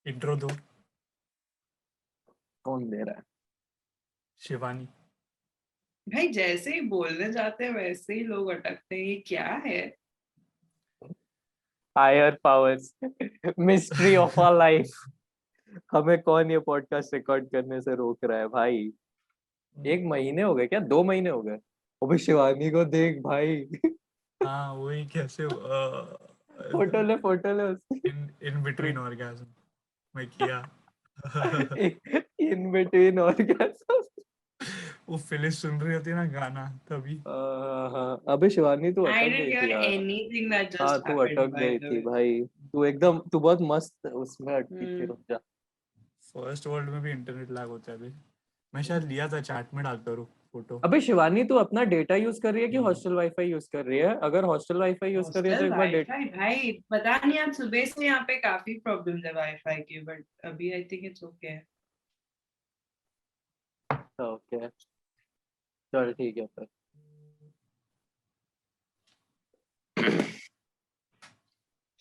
Intro दो। कौन दे रहा है? शिवानी। भाई जैसे ही बोलने जाते हैं वैसे ही लोग अटकते हैं, ये क्या है? Higher powers, mystery of our life. हमें कौन ये पॉडकास्ट रिकॉर्ड करने से रोक रहा है भाई? 1 महीने हो गए क्या? 2 महीने हो गए। अबे शिवानी को देख भाई। हाँ वही कैसे फोटो ले उसकी। इन बिटवीन ऑर्गेज्म मैं किया। In between orgasm. वो फिलिस सुन रही होती है ना गाना तभी। हाँ, अबे शिवानी तू I अटक didn't गई hear थी यार। anything that हाँ just तू happened, अटक by गई the थी way. भाई। तू बहुत मस्त उसमें अटकी थी, रुक जा। फर्स्ट वर्ल्ड में भी इंटरनेट लैग होता है अभी। मैं शायद लिया था, चैट में डालता हूँ फोटो। अबे शिवानी तू अपना डेटा यूज कर रही है कि हॉस्टल वाईफाई यूज कर रही है? अगर हॉस्टल वाईफाई यूज कर रही है तो हॉस्टल एक बार डेटा। वाईफाई भाई, पता नहीं आज सुबह से यहाँ पे काफी प्रॉब्लम है वाईफाई की, बट अभी I think it's okay. Okay चल ठीक है फिर।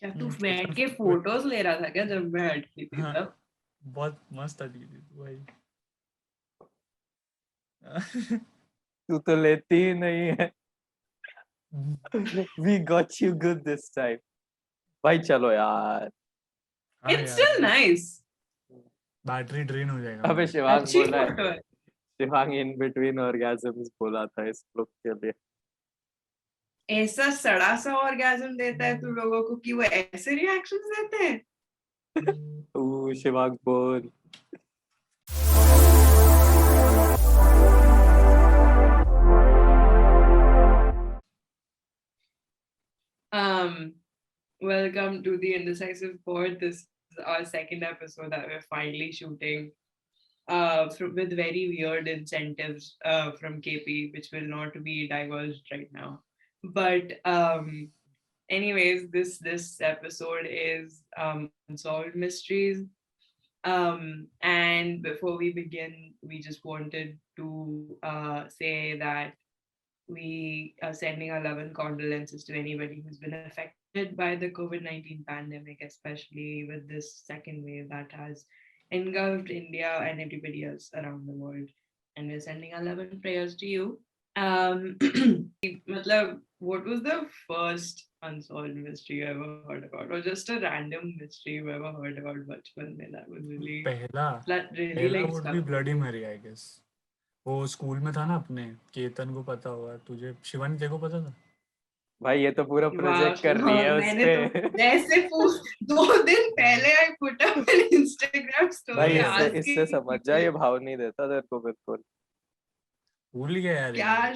क्या तू बैठ के फोटोज ले रहा था क्या जब मैं अटकी थी हाँ, तब? बहुत मस्त अटकी थी तू भाई। तू तो लेती ही नहीं है। We got you good this time। भाई चलो यार। हाँ इट्स यार, स्टिल नाइस। बैटरी ड्रेन हो जाएगा अबे मेरा। शिवांग अच्छी बोला है। फोटो है। शिवांग इन बिटवीन ऑर्गेज़म्स बोला था इस लुक के लिए। ऐसा सड़ा सा ऑर्गेज्म देता है तू लोगों को कि वो ऐसे रिएक्शंस देते हैं? शिवांग बोल। Welcome to the Indecisive Pod. This is our second episode that we're finally shooting with very weird incentives from KP, which will not be divulged right now. But anyways, this episode is Unsolved Mysteries. And before we begin, we just wanted to say that we are sending our love and condolences to anybody who's been affected by the COVID-19 pandemic, especially with this second wave that has engulfed India and everybody else around the world. And we're sending our love and prayers to you. Matlab, what was the first unsolved mystery you ever heard about, or just a random mystery you ever heard about bachpan mein that was really पहला like would be stuck with bloody you? Mary I guess. वो school में था ना अपने, केतन को पता होगा, तुझे शिवानी तेरे को पता था? भाई ये तो पूरा वाह प्रोजेक्ट कर रही शिवांग, है उस मैंने पे। तो जैसे पूछ 2 दिन पहले I put up an Instagram भाई स्टोरी इससे इससे समझ जा, ये आस्किंग। भाव नहीं देता तेरे को बिल्कुल। भूल गया यार ये। क्या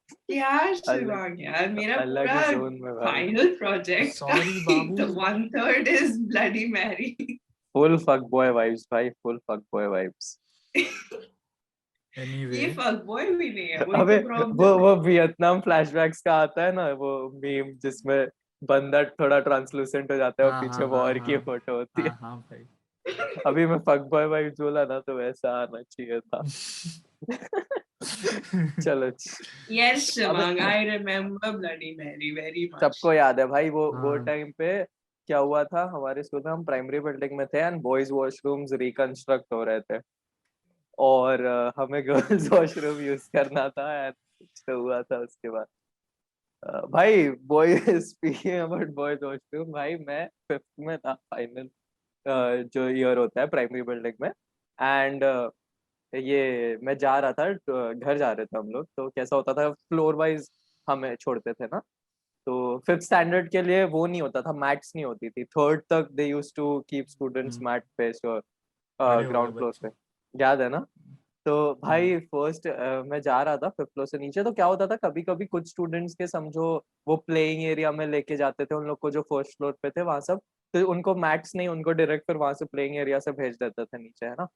क्या अलग शिवांग यार, मेरा अलग पूरा ही जोन में भाई। फाइनल प्रोजेक्ट का सॉरी बाबू। तो 1/3 is bloody Mary. Full fuck boy vibes भाई, full fuck boy vibes. Anyway ये फक बॉय भी नहीं है, वही अबे तो वो प्रॉब्लम है। वो वियतनाम फ्लैशबैक्स का आता है ना वो मीम, जिसमें बंदा थोड़ा ट्रांसलूसेंट हो जाता है और हाँ पीछे हाँ हाँ वॉर की हाँ फोटो होती है। हाँ हाँ भाई। अभी मैं फक बॉय वाइब्स बोला ना तो वैसा आना चाहिए था। चलो यस अबे Shivang, I remember bloody Mary very much. सबको याद है भाई वो हाँ टाइम पे क्या हुआ था हमारे स्कूल में। हम प्राइमरी बिल्डिंग में थे एंड बॉयज वॉशरूम्स रिकंस्ट्रक्ट हो रहे थे और हमें गर्ल्स वॉशरूम यूज करना था एंड कुछ तो हुआ था उसके बाद। भाई boys speaking about boys washroom, भाई मैं फिफ्थ में था फाइनल जो ईयर होता है प्राइमरी बिल्डिंग में। एंड ये मैं जा रहा था घर जा रहे थे हम लोग, तो कैसा होता था फ्लोर वाइज हमें छोड़ते थे ना। तो फिफ्थ स्टैंडर्ड के लिए वो नहीं होता था, मैट्स नहीं होती थी। थर्ड तक they use to keep students mat पे बड़े हो गए ग्राउंड फ्लोर बच्चे। पे, याद है ना? तो हाँ भाई फर्स्ट मैं जा रहा था फिफ्थ फ्लोर से नीचे, तो क्या होता था कभी कभी कुछ स्टूडेंट्स के समझो वो प्लेइंग एरिया में लेके जाते थे उन लोग को जो फर्स्ट फ्लोर पे थे वहां सब। तो उनको मैट्स नहीं, उनको डायरेक्ट फिर वहां से प्लेइंग एरिया से भेज देते थे नीचे, है ना?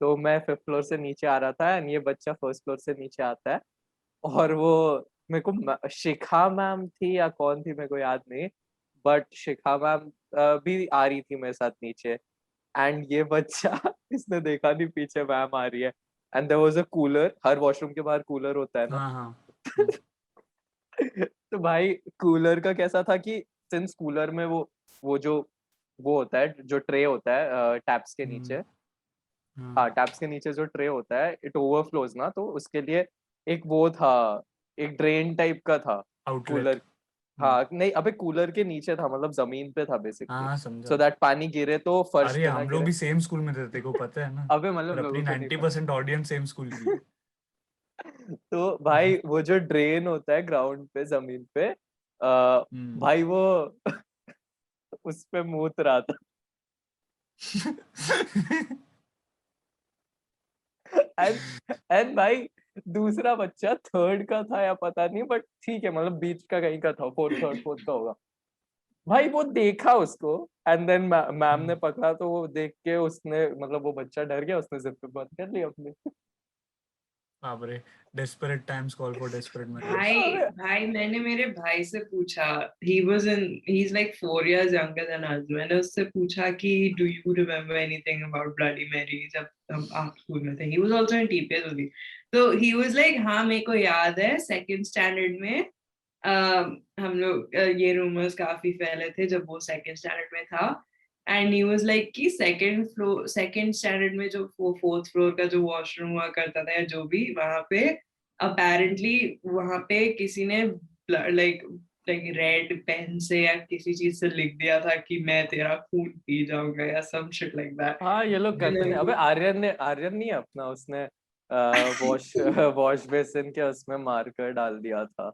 तो मैं फिफ्थ फ्लोर से नीचे आ रहा था एंड ये बच्चा फर्स्ट फ्लोर से नीचे आता है और वो मेरे को शिखा मैम थी या कौन थी मेरे को याद नहीं, बट शिखा मैम भी आ रही थी मेरे साथ नीचे। एंड ये बच्चा इसने देखा नहीं पीछे मैम आ रही है and there was a cooler, हर वॉशरूम के बाहर कूलर होता है ना। हाँ हाँ। हम्म, तो भाई कूलर का कैसा था कि सिंस कूलर में वो जो वो होता है जो ट्रे होता है टैप्स के नीचे। हाँ हाँ, टैप्स के नीचे जो ट्रे होता है इट ओवरफ्लोज ना, तो उसके लिए एक वो था, एक ड्रेन टाइप का था आउटलेट। कूलर। हाँ नहीं, अबे कूलर के नीचे था, मतलब जमीन पे था हाँ बेसिकली, हाँ सो समझा। दैट पानी गिरे तो फर्श अरे पे ना हम लोग गिरे। भी सेम स्कूल में थे, तेरे को पता है ना। अबे और मतलब अपनी लोगों को नहीं 90% ऑडियंस सेम स्कूल की है। पता। तो भाई वो जो ड्रेन होता है ग्राउंड पे जमीन पे, हम्म। भाई वो उस पे मूत रहा था। एंड एंड भाई दूसरा बच्चा थर्ड का था या पता नहीं, बट ठीक है मतलब बीच का कहीं का था, फोर्थ का होगा। भाई वो देखा उसको, एंड देन मैम ने पकड़ा, तो वो देख के उसने मतलब वो बच्चा डर गया, उसने जिप पे बंद कर लिया अपने। बाप रे, desperate times call for desperate measures. भाई अबे भाई मैंने मेरे भाई से पूछा, he is like 4 years younger than us, मैंने उससे पूछा कि do you remember anything about bloody Mary जब हम आप स्कूल में थे, he was also in TPS only. तो ही वाज लाइक हाँ मेरे को याद है सेकंड स्टैंडर्ड में हम लोग ये रूमर्स काफी फैले थे जब वो सेकंड स्टैंडर्ड में था, एंड ही वाज लाइक कि सेकंड स्टैंडर्ड में जो वो फोर्थ फ्लोर का जो वॉशरूम हुआ करता था या जो भी वहां पे अपेरेंटली वहां पे किसी ने लाइक लाइक रेड पेन से या किसी चीज से लिख दिया था कि मैं तेरा खून पी जाऊंगा या सम शिट लाइक दैट। हाँ ये लोग करते थे। अबे आर्यन नहीं है अपना, उसने वॉश वॉश बेसिन के उसमें मार्कर डाल दिया था,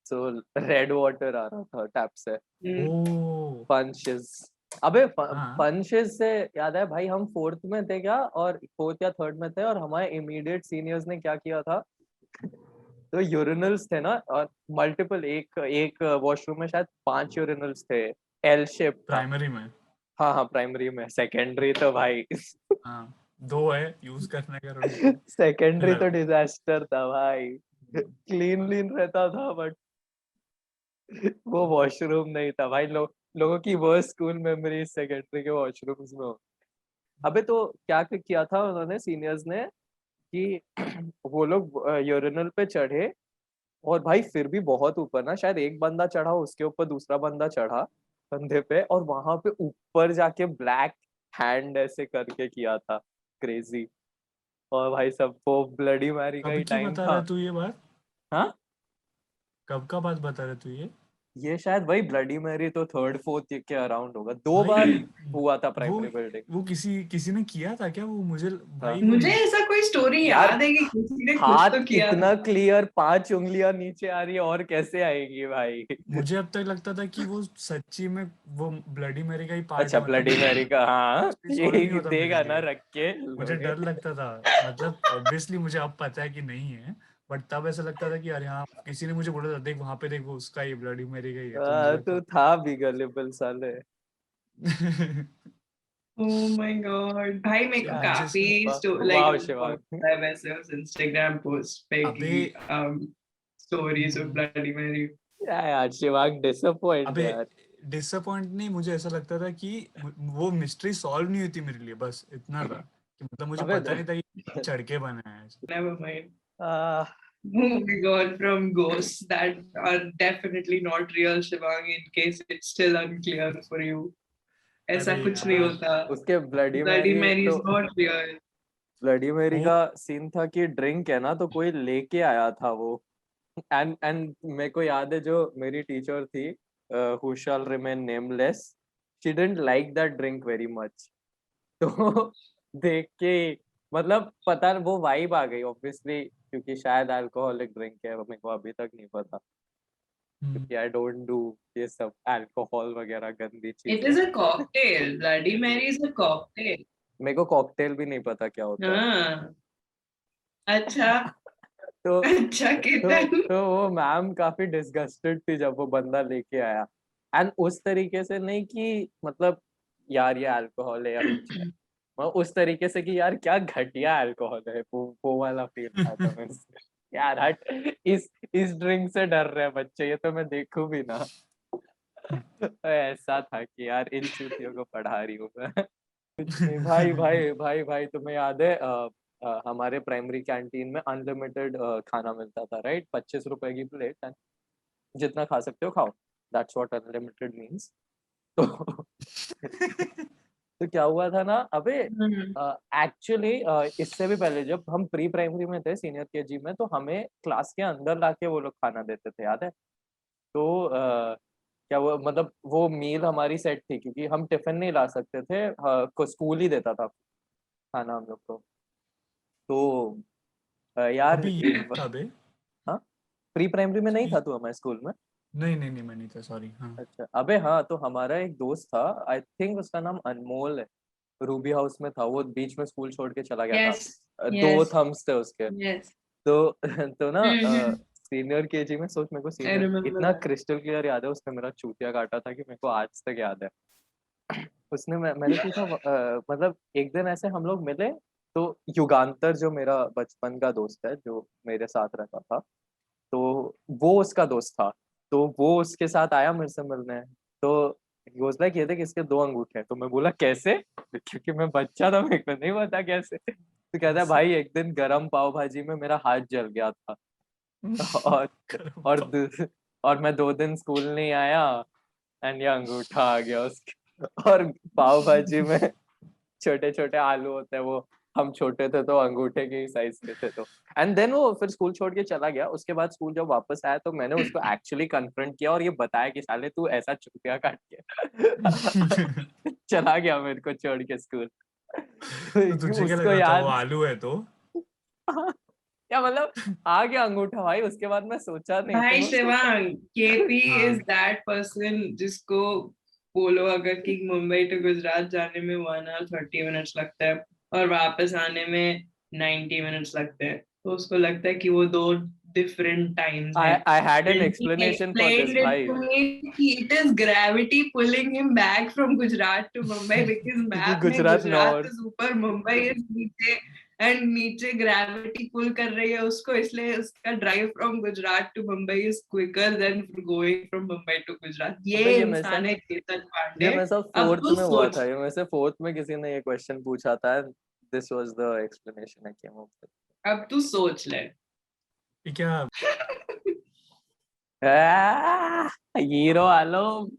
सो रेड वाटर आ रहा था टैप से। ओ पंचेस। अबे हाँ। पंचेस से याद है भाई, हम फोर्थ में थे क्या, और फोर्थ या थर्ड में थे, और हमारे इमीडिएट सीनियर्स ने क्या किया था, तो यूरिनल्स थे ना, और मल्टीपल, एक एक वॉशरूम में शायद 5 यूरिनल्स थे, एल शेप था। प्राइमरी में। हाँ हाँ प्राइमरी में, सेकेंडरी तो भाई हाँ, दो है यूज करने का रूम पे। सेकेंडरी तो लगा। डिजास्टर था भाई, क्लीन रहता था बट वो वॉशरूम नहीं था भाई। लोगों की वर्स्ट स्कूल मेमोरी सेकेंडरी के वॉशरूम्स में हो। अबे तो क्या किया था उन्होंने सीनियर्स ने कि वो लोग यूरिनल पे चढ़े, और भाई फिर भी बहुत ऊपर ना, शायद एक बंदा चढ़ा, उसके ऊपर दूसरा बंदा चढ़ा कंधे पे, और वहां पे ऊपर जाके ब्लैक हैंड ऐसे करके किया था, क्रेजी। और भाई सबको ब्लडी मैरी का कब ही की टाइम बता रहा था। है तू ये बात? हाँ, कब का बात बता रहा है तू ये? ये शायद वही ब्लडी मैरी तो थर्ड फोर्थ के अराउंड होगा, 2 बार भाई हुआ था वो प्राइमरी बिल्डिंग। वो किसी किसी ने किया था क्या वो, मुझे हाँ भाई वो मुझे ऐसा कोई स्टोरी यार, याद है कि किसी ने कुछ हाथ तो किया था। इतना क्लियर, 5 उंगलियां नीचे आ रही है, और कैसे आएगी भाई। मुझे अब तक लगता था कि वो सच्ची में वो ब्लडी मेरी का ही पार्ट अच्छा, है, मतलब ब्लडी वो मैरी का, हाँ सॉल्व नहीं ये होता मेरे देगा ना लिए। रख के मुझे लोगे। डर लगता था, मतलब ऑब्वियसली मुझे अब पता है कि नहीं है, बट तब ऐसा लगता था कि अरे हाँ किसी ने मुझे बोला था देख वहां पे देख वो उसका ही ब्लडी मेरी का ही है, तो मुझे लगता तो था भी गलेबल साले। ओह माय गॉड भाई मेरे को चांसेस काफी है। लाइक वाह शिवांग। आता है वैसे उस इंस्टाग्राम पोस्ट पे अबे कि stories of hmm, bloody Mary. क्या यार शिवांग, डिसअपॉइंट अबे यार। डिसअपॉइंट नहीं, मुझे ऐसा लगता था कि वो मिस्ट्री सॉल्व नहीं हुई थी मेरे लिए, बस इतना था कि मतलब मुझे अबे पता नहीं था कि चढ़ के बना है ऐसे। Never mind. Uh, Moving on from ghosts that are definitely not real, Shivang, in case it's still unclear for you. ऐसा अरे कुछ नहीं यार होता। उसके ब्लडी Bloody मैरी Mary तो, is not real. Bloody Mary वो का सीन था कि ड्रिंक है ना, तो कोई लेके आया था वो, एंड मेरे को याद है जो मेरी टीचर थी, who shell remain nameless, she didn't like that drink very much. तो देख के मतलब पता, वो वाइब आ गई ऑब्वियसली, क्योंकि शायद अल्कोहलिक ड्रिंक है, मेरे को अभी तक नहीं पता, हम्म, क्योंकि आई डोंट डू ये सब अल्कोहल वगैरह गंदी It चीजें। is a cocktail. Bloody Mary is a cocktail. मेरे को कॉकटेल भी नहीं पता क्या होता है। हाँ, अच्छा, तो अच्छा केतन। तो वो मैम काफी डिस्गस्टेड थी जब वो बंदा लेके आया, एंड उस तरीके से नहीं कि मतलब यार ये अल्कोहल है या कुछ है, वो उस तरीके से कि यार क्या घटिया अल्कोहल है, वो वाला फील था तो मेरे से, यार हट, इस ड्रिंक से डर रहे हैं बच्चे, ये तो मैं देखूं भी ना। तो ऐसा था कि यार इन चूतियों को पढ़ा रही हूँ मैं। कुछ नहीं भाई भाई भाई भाई, तुम्हें याद है हमारे प्राइमरी कैंटीन में अनलिमिटेड खाना मिलता था, राइट, 25 रुपए की प्लेट, जितना खा सकते हो खाओ, दैट्स व्हाट अनलिमिटेड मीन्स। तो तो क्या हुआ था ना, अबे एक्चुअली इससे भी पहले जब हम प्री प्राइमरी में थे, सीनियर केजी में, तो हमें क्लास के अंदर लाके वो लोग खाना देते थे, याद है? तो क्या वो मतलब वो मील हमारी सेट थी, क्योंकि हम टिफिन नहीं ला सकते थे, को स्कूल ही देता था खाना हम लोग को। तो यार अभी ये था बे। हाँ, प्री प्राइमरी में नहीं Sorry. था तू हमारे स्कूल में? नहीं नहीं नहीं, मैं नहीं था, सॉरी। हाँ अच्छा, अबे हाँ, तो हमारा एक दोस्त था, आई थिंक उसका नाम अनमोल है, रूबी हाउस में था वो, बीच में स्कूल छोड़ के चला गया था। Yes, दो yes, थम्स थे उसके। yes. तो तो ना Mm-hmm. सीनियर केजी में, सोच, मेरे को I सीनियर remember इतना that. क्रिस्टल क्लियर याद है, उसने मेरा चूतिया काटा था कि मेरे को आज तक याद है। उसने मैंने पूछा मतलब एक दिन ऐसे हम लोग मिले, तो युगांतर जो मेरा बचपन का दोस्त है, जो मेरे साथ रहता था, तो वो उसका दोस्त था, तो वो उसके साथ आया मेरे से मिलने। तो गोज लाइक, ये थे कि इसके 2 अंगूठे हैं। तो मैं बोला कैसे, क्योंकि मैं बच्चा था, मेरे को नहीं पता कैसे। तो कहता है भाई, एक दिन गरम पाव भाजी में मेरा हाथ जल गया था, और करो और तो। और मैं 2 दिन स्कूल नहीं आया, एंड ये अंगूठा आ गया उसके। और पाव भाजी में छोटे छोटे आलू होते हैं, वो हम छोटे थे तो अंगूठे के ही साइज के थे। तो एंड देन वो फिर स्कूल छोड़ के चला गया। उसके बाद स्कूल जब वापस आया, तो मैंने उसको एक्चुअली कन्फ्रंट किया और ये बताया कि साले तू ऐसा चुतिया काट के चला गया मेरे को छोड़ के स्कूल। तो तो तुझे क्या उसको लगा था वो याद, आलू है तो? क्या मतलब, आ गया अंगूठा भाई, उसके बाद मैं सोचा नहीं, तो भाई मैं उसको शिवांग, केपी इज हाँ दैट पर्सन जिसको बोलो अगर कि मुंबई टू गुजरात जाने में 1 hour 30 minutes लगता है और वापस आने में 90 minutes लगते हैं, तो उसको लगता है कि वो 2 different times हैं। I had an Then he explanation for this explained it भाई, to me कि it is gravity pulling him back from Gujarat to Mumbai because क्योंकि map में गुजरात गुजरात नॉर्थ। is ऊपर, Mumbai is नीचे, एंड नीचे gravity pull कर रही है उसको, इसलिए उसका drive from Gujarat to Mumbai is quicker than going from Mumbai to Gujarat. अबे ये ये मेरे इंसान साथ, है चेतन ये पांडे। मेरे साथ अब फोर्थ तू में हुआ सोच। था, ये मेरे से फोर्थ में किसी ने ये क्वेश्चन पूछा था, this was the explanation I came up अब तू सोच ले। ये क्या? विद। हीरो आलम।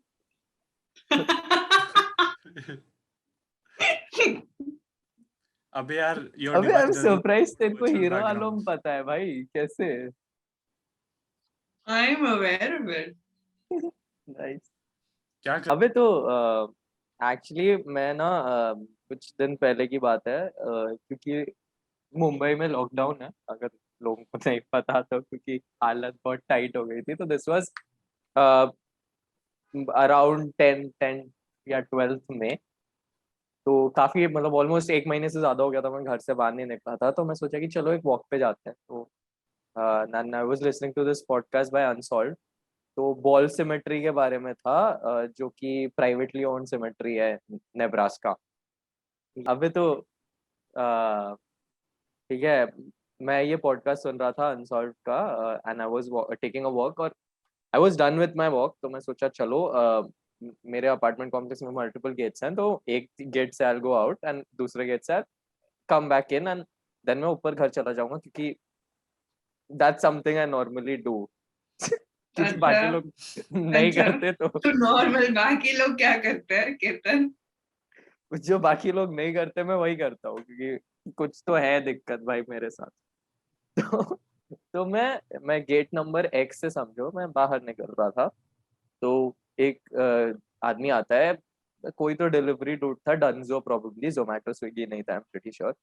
अबे यार, योर अबे I am device doesn't surprise, तेरे को वर्चुअल हीरो बैकग्राउंड। आलम पता है भाई, कैसे? I am aware of it. Nice. क्या कर? अबे तो एक्चुअली मैं ना कुछ दिन पहले की बात है, क्योंकि मुंबई में लॉकडाउन है, अगर लोगों को नहीं पता तो, क्योंकि हालत बहुत टाइट हो गई थी। तो दिस वाज अराउंड 10 या 12th में। तो काफी मतलब ऑलमोस्ट 1 महीने से ज्यादा हो गया था मैं घर से बाहर नहीं निकला था। तो मैं सोचा कि चलो एक वॉक पे जाते हैं। तो I was listening to this podcast by Unsolved. तो बॉल सिमेट्री के बारे में था, जो कि प्राइवेटली ओन्ड सिमेट्री है, नेब्रास्का। अबे तो ठीक है, मैं ये पॉडकास्ट सुन रहा था अनसॉल्व का, and I was taking a walk, और I was done with my walk. तो मैं सोचा चलो, मेरे अपार्टमेंट कॉम्प्लेक्स में मल्टीपल गेट्स हैं, तो एक गेट से आई गो आउट एंड दूसरे गेट से come back in, and then मैं ऊपर घर चला जाऊंगा, क्योंकि that's something I normally do. क्योंकि अच्छा, बाकी लोग नहीं अच्छा, करते, तो तो नॉर्मल बाकी लोग क्या करते हैं केतन? जो बाकी लोग नहीं करते मैं वही करता हूँ, क्योंकि कुछ तो है दिक्कत भाई मेरे साथ। तो मैं गेट नंबर एक्स से, समझो, मैं बाहर निकल रहा था। तो एक आदमी आता है, कोई तो डिलीवरी डूड था, डंजो प्रोबेबली, जोमेटो स्विगी नहीं था, I am pretty sure.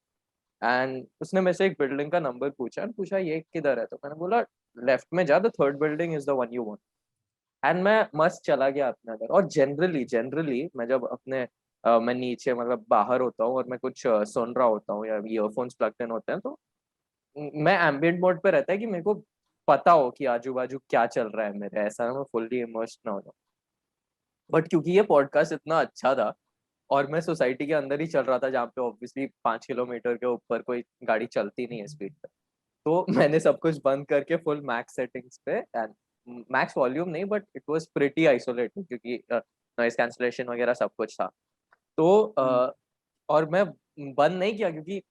And उसने मेरे से एक बिल्डिंग का नंबर पूछा, एंड पूछा ये किधर है। तो मैंने बोला लेफ्ट में जा, the third building is the one you want. And मैं मस्त चला गया अपने अंदर। और जनरली जनरली मैं जब अपने मैं नीचे मतलब बाहर होता हूँ और मैं कुछ सुन रहा होता हूँ या ईयरफोन्स प्लग इन होते हैं, तो मैं एम्बिएंट मोड पे रहता है कि मेरे को पता हो कि आजू बाजू क्या चल रहा है मेरे, ऐसा ना मैं फुल्ली इमर्स्ड ना हो जाऊं। बट क्योंकि ये पॉडकास्ट इतना अच्छा था, और मैं सोसाइटी के अंदर ही चल रहा था, जहाँ पे ऑब्वियसली 5 किलोमीटर के ऊपर कोई गाड़ी चलती नहीं है स्पीड पे, तो मैंने सब कुछ बंद करके फुल मैक्स सेटिंग्स पे, एंड मैक्स वॉल्यूम नहीं, but it was pretty isolated, क्योंकि नॉइस कैंसलेशन वगैरह सब कुछ था। तो और मैं बंद नहीं किया, क्योंकि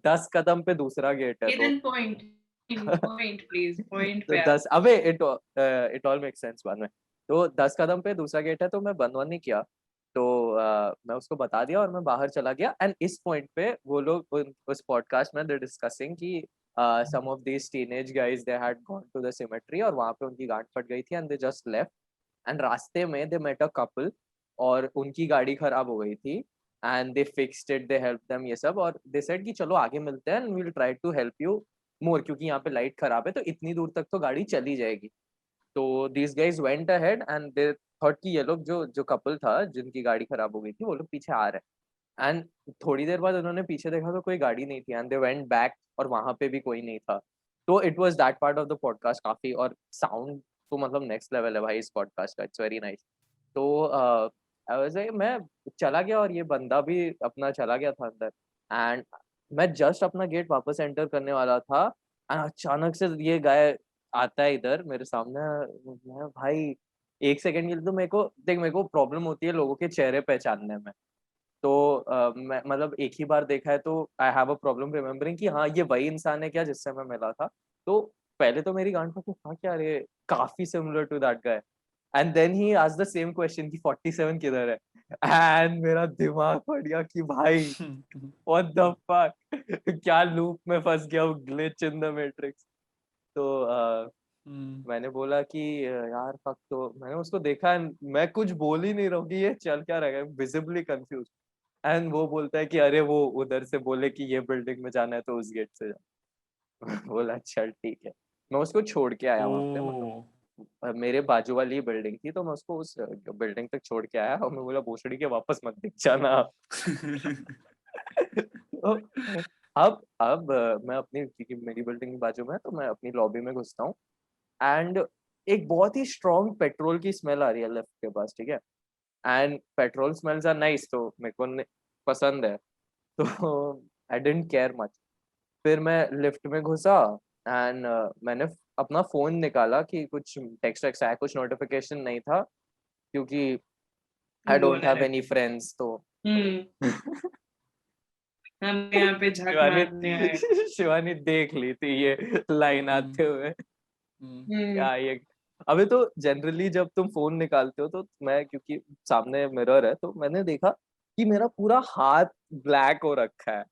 10 कदम पे दूसरा गेट है। तो Ketan point, point please, point तो पे आ। 10, अबे इट ऑल मेक सेंस बाद में। तो 10 कदम पे दूसरा गेट है, तो मैं बंद नहीं किया। तो मैं उसको बता दिया और मैं बाहर चला गया। एंड इस पॉइंट पे वो लोग उस पॉडकास्ट में दे डिस्कसिंग कि some of these teenage guys they had gone to the cemetery और वहां पे उनकी गांड फट गई थी and they just left। And रास्ते में they met a couple और उनकी गाड़ी खराब हो गई थी and they fixed it, they helped them ये सब, और they said कि चलो आगे मिलते हैं and we'll try to help you more क्योंकि यहाँ पे लाइट खराब है तो इतनी दूर तक तो गाड़ी चली जाएगी। तो these guys went ahead and they thought कि ये लोग जो कपल था जिनकी गाड़ी खराब हो गई थी वो लोग पीछे आ रहे हैं। एंड थोड़ी देर बाद उन्होंने पीछे देखा तो कोई गाड़ी नहीं थी एंड दे वेंट बैक और वहां पे भी कोई नहीं था। तो it was that part of the podcast काफी, और साउंड तो मतलब नेक्स्ट लेवल है भाई इस पॉडकास्ट का, इट्स वेरी नाइस। तो आई वाज लाइक मैं चला गया और ये बंदा भी अपना चला गया था अंदर। एंड मैं जस्ट अपना गेट वापस एंटर करने वाला था एंड अचानक से ये गाय आता है इधर मेरे सामने। मैं भाई एक सेकंड के लिए तो मेरे को प्रॉब्लम होती है लोगों के चेहरे पहचानने में। तो मैं मतलब एक ही बार देखा है तो I have a problem remembering कि हाँ ये वही इंसान है क्या जिससे मैं मिला था। तो पहले तो मेरी गांड में था क्या रे, काफी similar to that guy. And then he asked the same question कि 47 किधर है। एंड मेरा दिमाग फट गया कि भाई व्हाट द फक क्या लूप में फंस गया हूँ, ग्लिच इन द मैट्रिक्स। तो मैंने बोला कि यार फक, तो मैंने उसको देखा and मैं कुछ बोल ही नहीं रहा हूँ कि ये चल क्या रहा है, विजिबली कंफ्यूज। एंड वो बोलता है कि अरे वो उधर से बोले कि ये बिल्डिंग में जाना है तो उस गेट से जा। बोला चल ठीक है। मैं उसको छोड़ के आया वहां पे, मतलब ओ मेरे बाजू वाली बिल्डिंग थी तो मैं उसको उस बिल्डिंग तक छोड़ के आया और मैं बोला भोसड़ी के वापस मत दिख जाना। तो अब मैं अपनी, क्योंकि मेरी बिल्डिंग की बाजू में है तो मैं अपनी लॉबी में घुसता हूँ एंड एक बहुत ही स्ट्रॉन्ग पेट्रोल की स्मेल आ रही है लिफ्ट के पास, ठीक है। And petrol smells are nice तो मेरे को पसंद है, तो आई डिडंट केयर मच। फिर मैं लिफ्ट में घुसा एंड मैंने अपना फोन निकाला कि कुछ टेक्स्ट वैक्स आया, कुछ नोटिफिकेशन नहीं था क्योंकि I don't have any friends. तो हम यहाँ पे झक मारने आए। शिवानी शिवानी देख ली थी ये लाइन आते हुए। क्या ये, अबे तो जनरली जब तुम फोन निकालते हो तो मैं, क्योंकि सामने मिरर है तो मैंने देखा कि मेरा पूरा हाथ ब्लैक हो रखा है,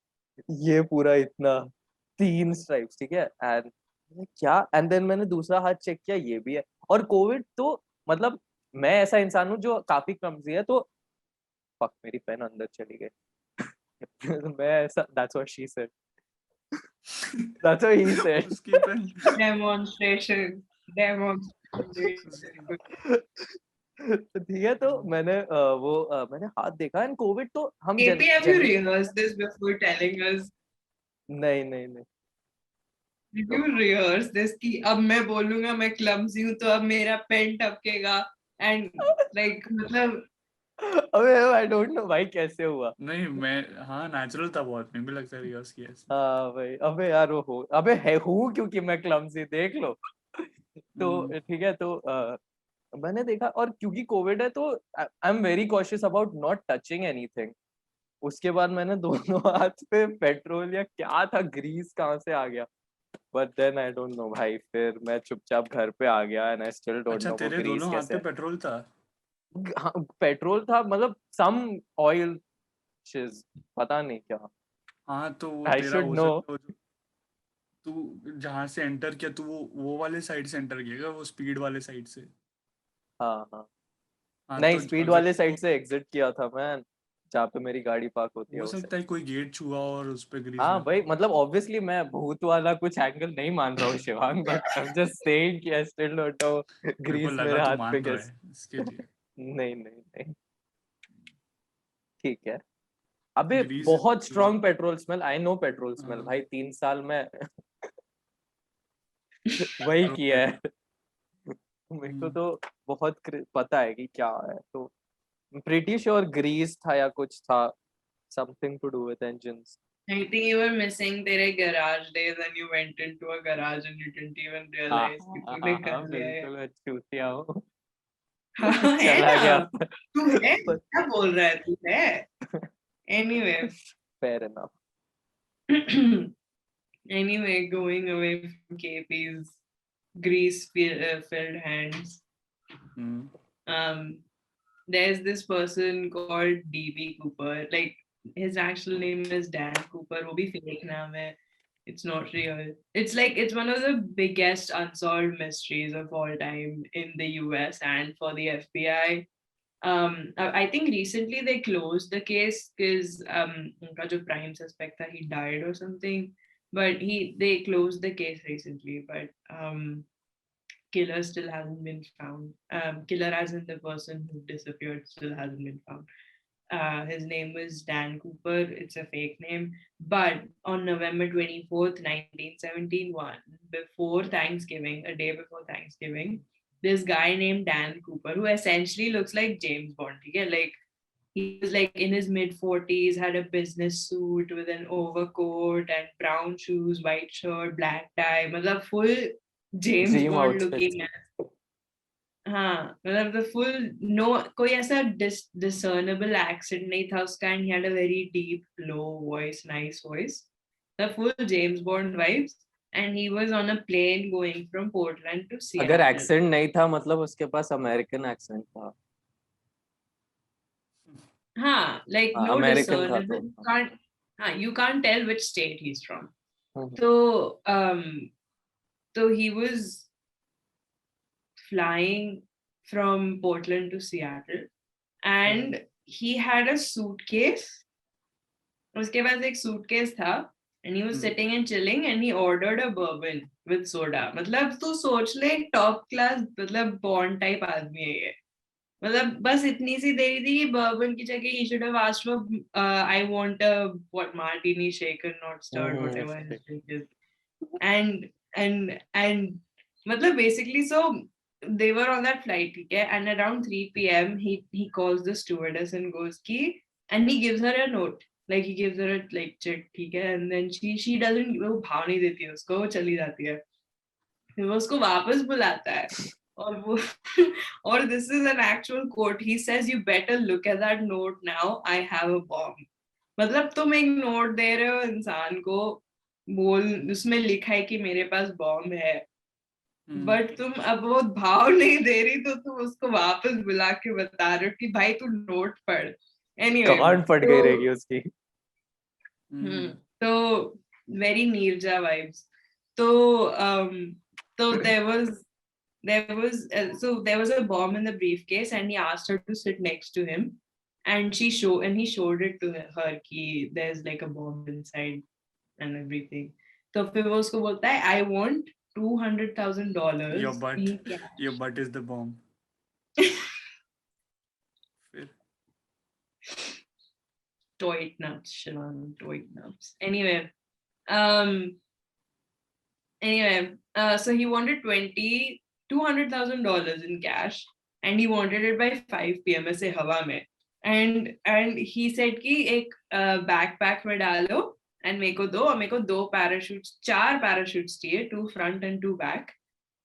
ये पूरा इतना 3 स्ट्राइप्स, ठीक है। एंड क्या, एंड देन मैंने दूसरा हाथ चेक किया, ये भी है। और कोविड तो मतलब मैं ऐसा इंसान हूँ जो काफी क्लमजी है, तो फक मेरी पेन अंदर चली गई। मैं ऐसा, that's what she said, that's what he said। उसकी पेन डेमोन्स्ट्रेशन ठीक है, तो मैंने मैंने हाथ देखा एंड कोविड तो हम KP, have you generally, rehearsed this before telling us? नहीं नहीं नहीं। Did you rehearse this कि अब मैं बोलूंगा मैं क्लमजी हूँ तो अब मेरा पेन टपकेगा एंड लाइक मतलब अबे आई डोंट नो भाई कैसे हुआ। नहीं मैं हाँ नेचुरल था बहुत, मेरे भी लगता है रिहर्स किया ऐसे। हाँ भाई, अबे यार वो हो, अबे है हूँ क्योंकि मैं क्लमजी, देख लो। तो ठीक है, तो मैंने देखा और क्योंकि कोविड है तो I am very cautious about not touching anything. उसके बाद मैंने दोनों हाथ पे पेट्रोल या क्या था, ग्रीस कहाँ से आ गया, but then I don't know भाई, फिर मैं चुपचाप घर पे आ गया एंड आई स्टिल डोंट अच्छा नो वो तेरे ग्रीस दोनों हाथ कैसे पे है। पेट्रोल था? हाँ, पेट्रोल था, मतलब सम ऑयल शिज, पता नहीं क्या, हाँ तो वो आई तेरा शुड हो नो। सकता है तू जहाँ से एंटर किया तू वो वाले साइड से एंटर किया, वो स्पीड वाले साइड से। हाँ हाँ, हाँ नहीं तो स्पीड अगर वाले तो साइड से एग्जिट किया था मैं, जहाँ पे मेरी गाड़ी पार्क होती है हो उसे। सकता है कोई गेट छुआ और उस पे ग्रीस हाँ लगा भाई, हो। मतलब ऑब्वियसली मैं भूत वाला कुछ एंगल नहीं मान रहा हूँ Shivang, but I am just saying कि आई स्टिल डोंट नो मेरे को ग्रीस लगा मेरे तू हाथ पे मान रहा कैसे। है इसके लिए। नहीं नहीं नहीं, ठीक है। अबे ग्रीस इज बहुत strong petrol smell, I know petrol smell हाँ भाई, 3 साल में वही किया है। मेरे को तो बहुत पता है कि क्या है, तो प्रीटी श्योर ग्रीस था या कुछ था, something to do with engines. I think you were missing तेरे garage days and you went into a garage and you didn't even हाँ realize कि हाँ तूने हाँ कर हाँ, लिया है। बिल्कुल मैं चूतिया हूँ। हाँ है चला ना, गया। तू है, क्या बोल रहा है तू है। Anyway, fair enough. anyway, going away from KP's grease filled hands. There's this person called DB Cooper. Like his actual name is Dan Cooper. वो भी fake नाम है. It's not real. It's like it's one of the biggest unsolved mysteries of all time in the US and for the FBI. I think recently they closed the case because उनका जो prime suspect था, he died or something. But they closed the case recently. But killer still hasn't been found. Killer as in the person who disappeared still hasn't been found. His name was Dan Cooper. It's a fake name. But on November 24th, 1971, before Thanksgiving, a day before Thanksgiving, this guy named Dan Cooper, who essentially looks like James Bond. Yeah, like he was like in his mid-40s, had a business suit with an overcoat and brown shoes, white shirt, black tie. मतलब full James Dream Bond outfits. looking at. हाँ मतलब the full no कोई ऐसा discernible accent नहीं था उसका, and he had a very deep low voice, nice voice, the full James Bond vibes, and he was on a plane going from Portland to Seattle. अगर accent नहीं था मतलब उसके पास American accent था. हाँ, like no American था discernible. तो. You can't tell which state he's from. Mhm. So he was flying from Portland to Seattle, and he had a suitcase. उसके पास एक suitcase था, and he was sitting and chilling, and he ordered a bourbon with soda. मतलब तू सोच ले top class मतलब Bond type आदमी है ये. मतलब बस इतनी सी देरी थी कि bourbon की जगह he should have asked for I want a martini shaken not stirred, whatever his drink is. And मतलब basically so they were on that flight, okay? And around 3 p.m. he calls the stewardess and goes ki, and he gives her a note, like he gives her a like check, okay? And then she doesn't, वो भाव नहीं देती है उसको, वो चली जाती है. फिर वो उसको वापस बुलाता है और वो और this is an actual quote. He says, "You better look at that note now. I have a bomb." मतलब तुम एक नोट दे रहे हो इंसान को, बोल उसमें लिखा है कि मेरे पास बॉम्ब है, बट तुम अब वो भाव नहीं दे रही तो तुम उसको वापस बुला के बता रहे हो कि भाई तू नोट पढ़. Anyway, कमांड फट गई रहेगी उसकी. तो very Neerja vibes. So there was a bomb in the briefcase, and he asked her to sit next to him, and he showed it to her कि there's like a bomb inside and everything. तो फिर वो उसको बोलता है I want $200,000. Your butt is the bomb. Toit nuts, Shivan, toit nuts. Anyway, so he wanted $200,000 in cash, and he wanted it by 5 p.m. ऐसे हवा में. And he said कि एक backpack में डालो and मेरे को दो parachutes, 4 parachutes चाहिए, 2 front and 2 back.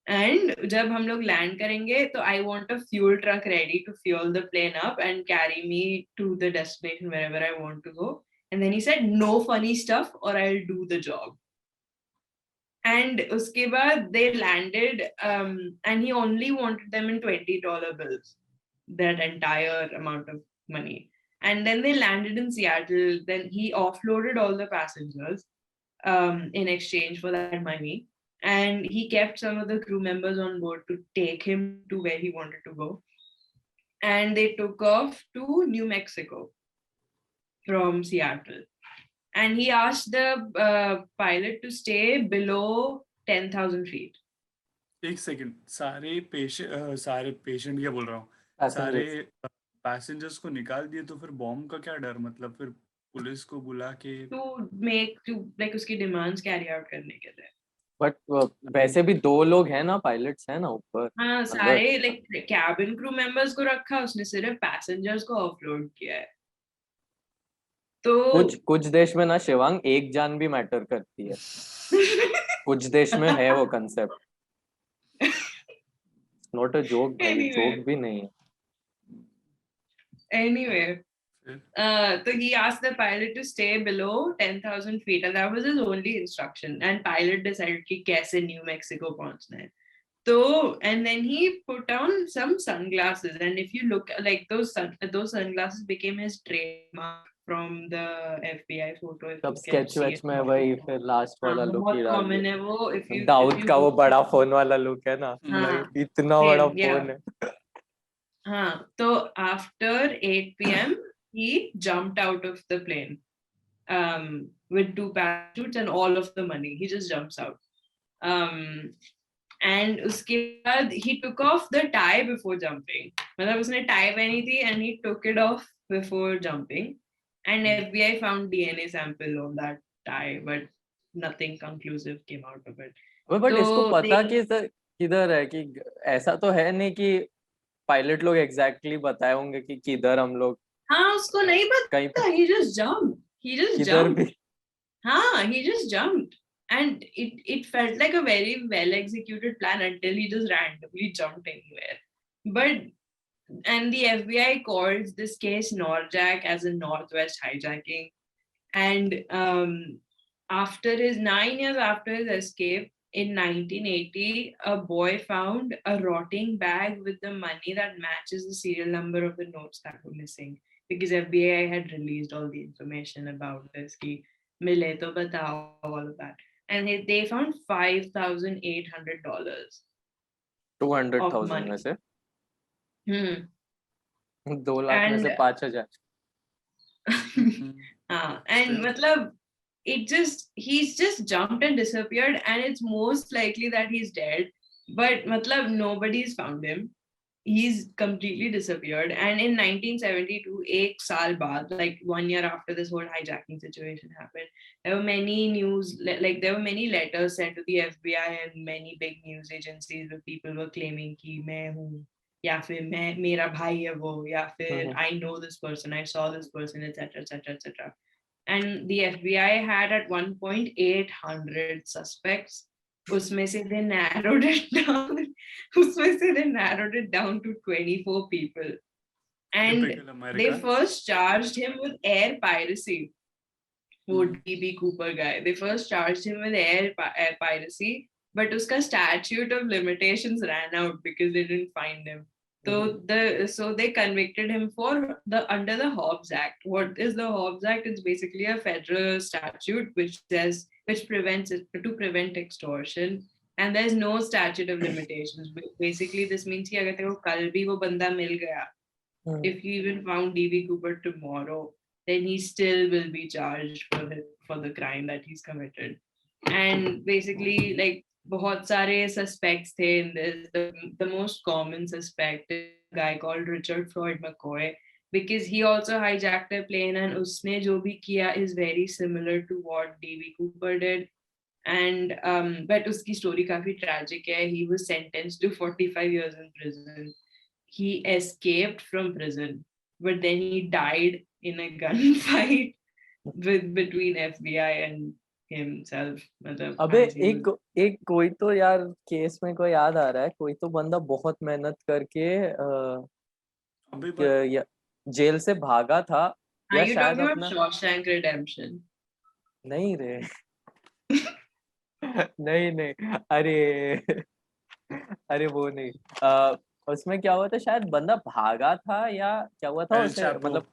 And जब हम लोग land करेंगे तो I want a fuel truck ready to fuel the plane up and carry me to the destination wherever I want to go. And then he said, no funny stuff or I'll do the job. And uske baad they landed, and he only wanted them in $20 bills, that entire amount of money. And then they landed in Seattle. Then he offloaded all the passengers in exchange for that money. And he kept some of the crew members on board to take him to where he wanted to go. And they took off to New Mexico from Seattle. And he asked the pilot to stay below 10,000 feet. एक second, सारे patient क्या बोल रहा हूँ, सारे passengers को निकाल दिए तो फिर बॉम्ब का क्या डर, मतलब फिर पुलिस को बुला के to like उसकी डिमांड्स कैरी आउट करने के लिए. बट वैसे भी 2 लोग हैं ना, पायलट्स हैं ना ऊपर. हाँ, सारे लाइक कैबिन क्रू मेंबर्स को रखा, उसने सिर्फ पैसेंजर्स को ऑफलोड किया है. तो कुछ देश में ना शिवांग, एक जान भी मैटर करती है. कुछ देश में है वो concept. Not a joke, joke भी नहीं है. Anyway, so he asked the pilot to stay below 10,000 feet, and that was his only instruction. And pilot decided कि कैसे New Mexico पहुंचना है. So, and then he put on some sunglasses, and if you look like those sunglasses became his trademark from the FBI photo. If तब you can sketch see vetch it में वही फिर last हाँ वाला look बहुत ही डाल common दिया। है वो if दाऊद you का वो go बड़ा फोन वाला लुक है ना, हाँ इतना बड़ा same yeah फोन है। हाँ तो after 8 p.m. he jumped out of the plane with 2 parachutes and all of the money. He just jumps out. And उसके बाद he took off the tie before jumping. मतलब उसने tie पहनी थी and he took it off before jumping. And FBI found DNA sample on that tie, but nothing conclusive came out of it. But तो इसको पता they कि sir किधर है, कि ऐसा तो है नहीं कि पायलट लोग एग्जैक्टली बताए होंगे कि किधर हम लोग हाँ उसको नहीं कहीं पे पता he just jumped. He just किधर jumped. भी हाँ, he just jumped. And it felt like a very well executed plan until he just randomly jumped anywhere. But and the FBI calls this case Norjack as a Northwest hijacking. And after his 9 years after his escape in 1980, a boy found a rotting bag with the money that matches the serial number of the notes that were missing, because FBI had released all the information about this. Ki, mile to batao, all of that. And they found $5,800 of 200,000 money. में से Hmm. 2 lakh में से And 5,000। and matlab, he's just jumped and disappeared, and it's most likely that he's dead, but matlab nobody's found him. He's completely disappeared. And in 1972, ek saal baad, like 1 year after this whole hijacking situation happened, there were many there were many letters sent to the FBI and many big news agencies where people were claiming ki main hu, या फिर मैं मेरा भाई है वो, या फिर I know this person, I saw this person, etc etc etc. And the FBI had at one point 800 suspects. उसमें से they narrowed it down. उसमें से they narrowed it down to 24 people. And Typical they Americans. first charged him with air piracy. वो DB Cooper guy. They first charged him with air piracy, but उसका statute of limitations ran out because they didn't find him. So they convicted him for under the Hobbs Act. What is the Hobbs Act? It's basically a federal statute which prevents it to prevent extortion, and there's no statute of limitations. Basically, this means कि अगर तेरे को कल भी वो बंदा मिल गया, if you even found DB Cooper tomorrow, then he still will be charged for the crime that he's committed. And basically, like बहुत सारे suspects थे in this. The most common suspect is a guy called Richard Floyd McCoy, because he also hijacked a plane, and उसने जो भी किया is very similar to what DB Cooper did. And but उसकी story काफी tragic है. He was sentenced to 45 years in prison. He escaped from prison, but then he died in a gunfight between FBI and himself. अबे एक कोई तो यार case में कोई याद आ रहा है, कोई तो बंदा बहुत मेहनत करके जेल से भागा था, या शायद अपना Shawshank Redemption. नहीं रे नहीं अरे वो नहीं, उसमें क्या हुआ था, शायद बंदा भागा था या क्या हुआ था उसे, मतलब